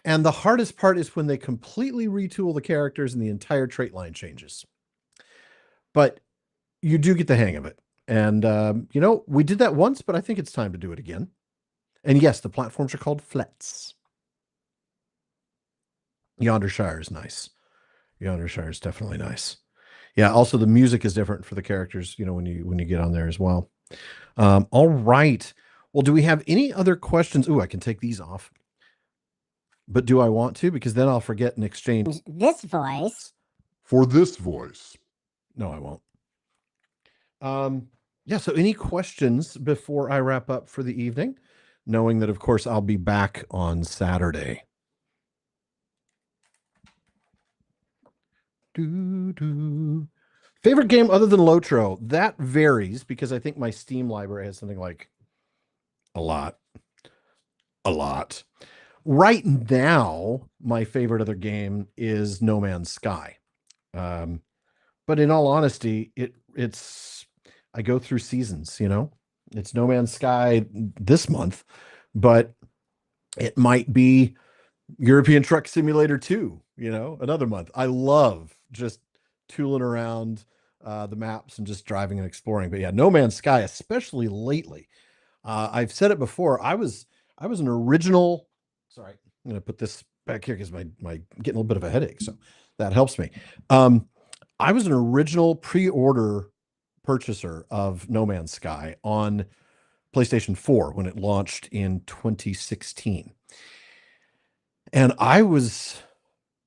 And the hardest part is when they completely retool the characters and the entire trait line changes. But you do get the hang of it. And, we did that once, but I think it's time to do it again. And yes, the platforms are called flats. Yonder Shire is nice. Yonder Shire is definitely nice. Yeah, also the music is different for the characters, when you get on there as well. All right. Well, do we have any other questions? Ooh, I can take these off. But do I want to? Because then I'll forget and exchange this voice for this voice. No, I won't. So any questions before I wrap up for the evening? Knowing that, of course, I'll be back on Saturday. Favorite game other than LotRO? That varies because I think my Steam library has something like a lot. Right now, my favorite other game is No Man's Sky. But in all honesty, it's I go through seasons, It's No Man's Sky this month, but it might be European Truck Simulator 2, another month. I love just tooling around the maps and just driving and exploring. But yeah, No Man's Sky, especially lately. I've said it before. I was an original. Sorry, I'm going to put this back here because my getting a little bit of a headache, so that helps me. I was an original pre-order purchaser of No Man's Sky on PlayStation 4 when it launched in 2016. And I was,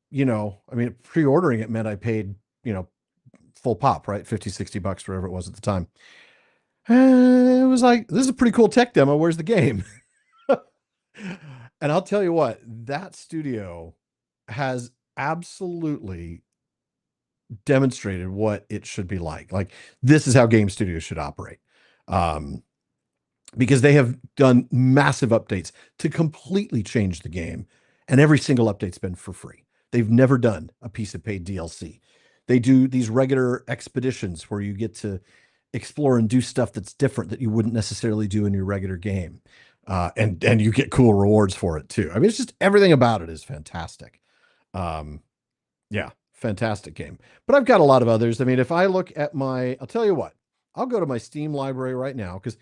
pre-ordering it meant I paid, full pop, right? $50-$60, whatever it was at the time. And it was like, this is a pretty cool tech demo. Where's the game? And I'll tell you what, that studio has absolutely demonstrated what it should be like. Like, this is how game studios should operate. Because they have done massive updates to completely change the game. And every single update's been for free. They've never done a piece of paid DLC. They do these regular expeditions where you get to explore and do stuff that's different that you wouldn't necessarily do in your regular game. And you get cool rewards for it too. I mean, it's just everything about it is fantastic. Fantastic game. But I've got a lot of others. I mean, if I look at I'll tell you what, I'll go to my Steam library right now, because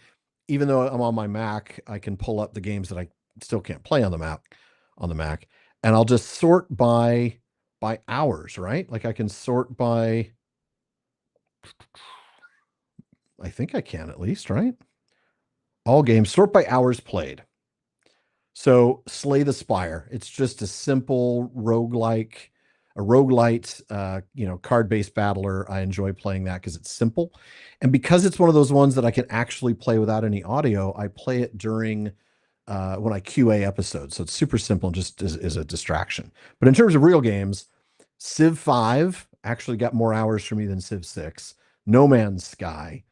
even though I'm on my Mac, I can pull up the games that I still can't play on the Mac, and I'll just sort by hours, right? Like I can sort by I think I can at least, right? All games sort by hours played. So Slay the Spire. It's just a simple roguelike, a roguelite, card-based battler. I enjoy playing that because it's simple. And because it's one of those ones that I can actually play without any audio, I play it during when I QA episodes. So it's super simple and just is a distraction. But in terms of real games, Civ 5 actually got more hours for me than Civ 6. No Man's Sky.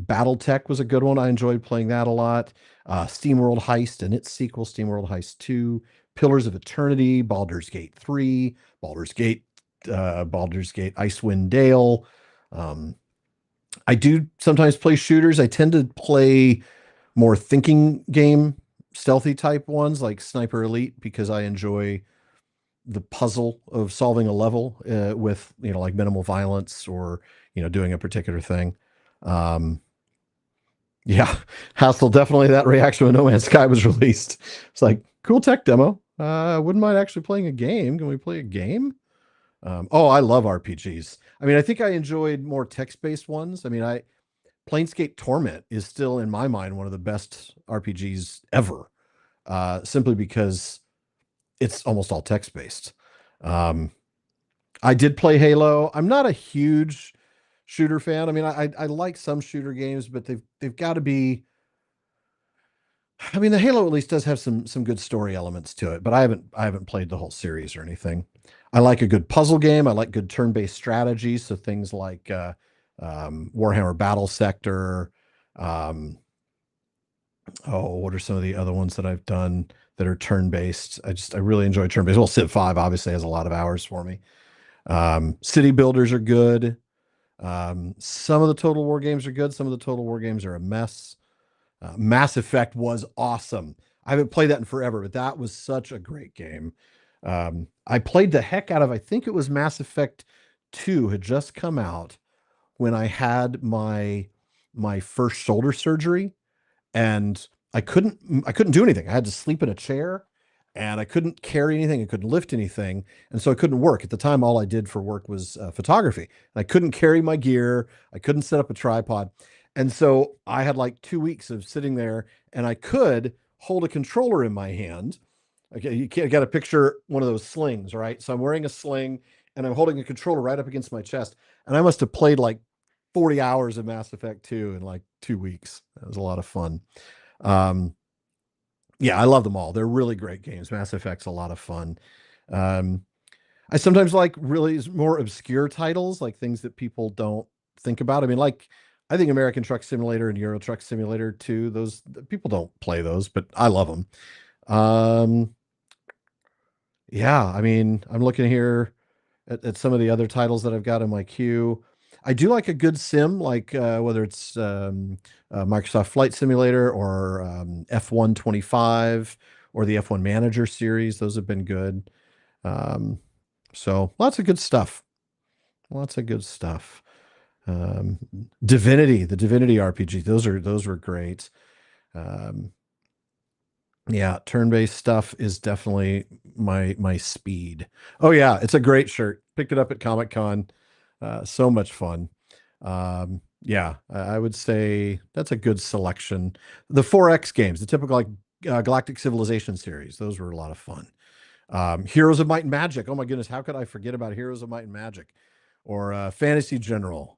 Battletech was a good one. I enjoyed playing that a lot. SteamWorld Heist and its sequel, SteamWorld Heist 2. Pillars of Eternity, Baldur's Gate 3, Baldur's Gate, Icewind Dale. I do sometimes play shooters. I tend to play more thinking game, stealthy type ones like Sniper Elite because I enjoy the puzzle of solving a level with, like minimal violence or, doing a particular thing. Yeah, Hassel, definitely that reaction when No Man's Sky was released. It's like, cool tech demo. Wouldn't mind actually playing a game. Can we play a game? I love RPGs. I mean, I think I enjoyed more text-based ones. I mean, Planescape Torment is still, in my mind, one of the best RPGs ever, simply because it's almost all text-based. I did play Halo. I'm not a huge shooter fan. I mean, I like some shooter games, but they've got to be. I mean, the Halo at least does have some good story elements to it, but I haven't played the whole series or anything. I like a good puzzle game. I like good turn-based strategy, so things like Warhammer Battle Sector. What are some of the other ones that I've done that are turn-based? I really enjoy turn-based. Well, Civ 5 obviously has a lot of hours for me. City builders are good. Some of the Total War games are good. Some of the Total War games are a mess. Mass Effect was awesome. I haven't played that in forever, but that was such a great game. I played the heck out of, I think it was Mass Effect 2 had just come out when I had my first shoulder surgery, and I couldn't do anything. I had to sleep in a chair, and I couldn't carry anything. I couldn't lift anything, and so I couldn't work. At the time, all I did for work was photography. And I couldn't carry my gear. I couldn't set up a tripod. And so I had like 2 weeks of sitting there, and I could hold a controller in my hand. Okay, you got to picture one of those slings, right? So I'm wearing a sling, and I'm holding a controller right up against my chest. And I must have played like 40 hours of Mass Effect 2 in like 2 weeks. That was a lot of fun. Yeah, I love them all. They're really great games. Mass Effect's a lot of fun. I sometimes like really more obscure titles, like things that people don't think about. I mean, like I think American Truck Simulator and Euro Truck Simulator 2, those people don't play those, but I love them. Yeah, I mean, I'm looking here at some of the other titles that I've got in my queue. I do like a good sim, like whether it's Microsoft Flight Simulator or F1 25 or the F1 Manager series. Those have been good. So lots of good stuff. Lots of good stuff. Divinity, the Divinity RPG, those were great. Yeah, turn-based stuff is definitely my speed. Oh yeah, it's a great shirt. Picked it up at Comic-Con. So much fun. Yeah, I would say that's a good selection. The 4X games, the typical like Galactic Civilization series, those were a lot of fun. Heroes of Might and Magic. Oh my goodness, how could I forget about Heroes of Might and Magic? Or Fantasy General.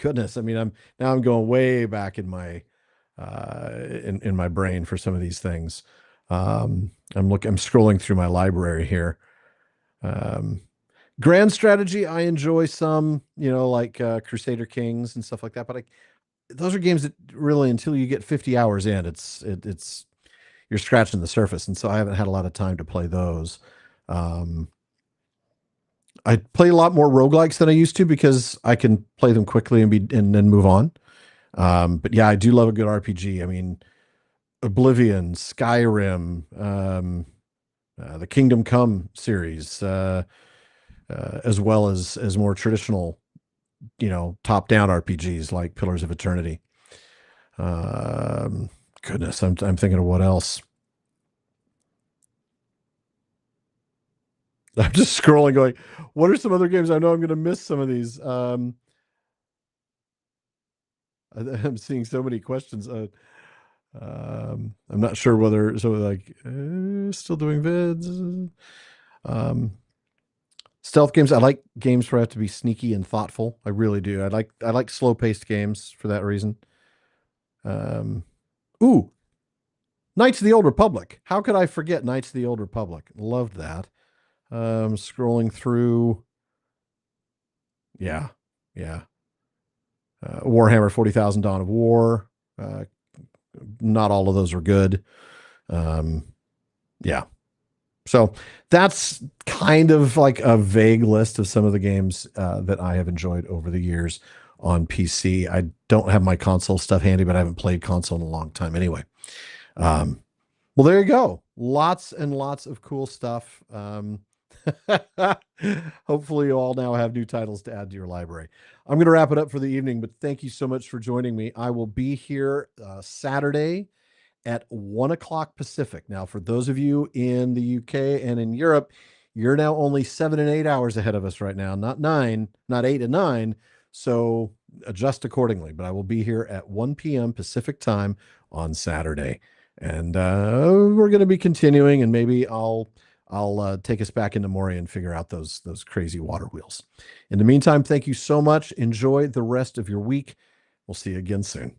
Goodness, I mean, I'm going way back in my in my brain for some of these things. I'm scrolling through my library here. Grand strategy, I enjoy some, like Crusader Kings and stuff like that. But those are games that really, until you get 50 hours in, it's you're scratching the surface, and so I haven't had a lot of time to play those. I play a lot more roguelikes than I used to because I can play them quickly and then move on. But yeah, I do love a good RPG. I mean, Oblivion, Skyrim, the Kingdom Come series, as well as more traditional, top-down RPGs like Pillars of Eternity. Goodness, I'm thinking of what else. I'm just scrolling, going, what are some other games? I know I'm going to miss some of these. I'm seeing so many questions. I'm not sure whether still doing vids. Stealth games. I like games where I have to be sneaky and thoughtful. I really do. I like slow paced games for that reason. Ooh, Knights of the Old Republic. How could I forget Knights of the Old Republic? Loved that. Scrolling through. Yeah. Warhammer 40,000 Dawn of War. Not all of those are good. Yeah. So that's kind of like a vague list of some of the games that I have enjoyed over the years on PC. I don't have my console stuff handy, but I haven't played console in a long time anyway. Well, there you go. Lots and lots of cool stuff. Hopefully you all now have new titles to add to your library. I'm going to wrap it up for the evening, but thank you so much for joining me. I will be here Saturday at 1 o'clock Pacific. Now, for those of you in the UK and in Europe, you're now only 7 and 8 hours ahead of us right now, not 9, not 8 and 9. So adjust accordingly. But I will be here at 1 p.m. Pacific time on Saturday. And we're going to be continuing, and maybe I'll take us back into Moria and figure out those crazy water wheels. In the meantime, thank you so much. Enjoy the rest of your week. We'll see you again soon.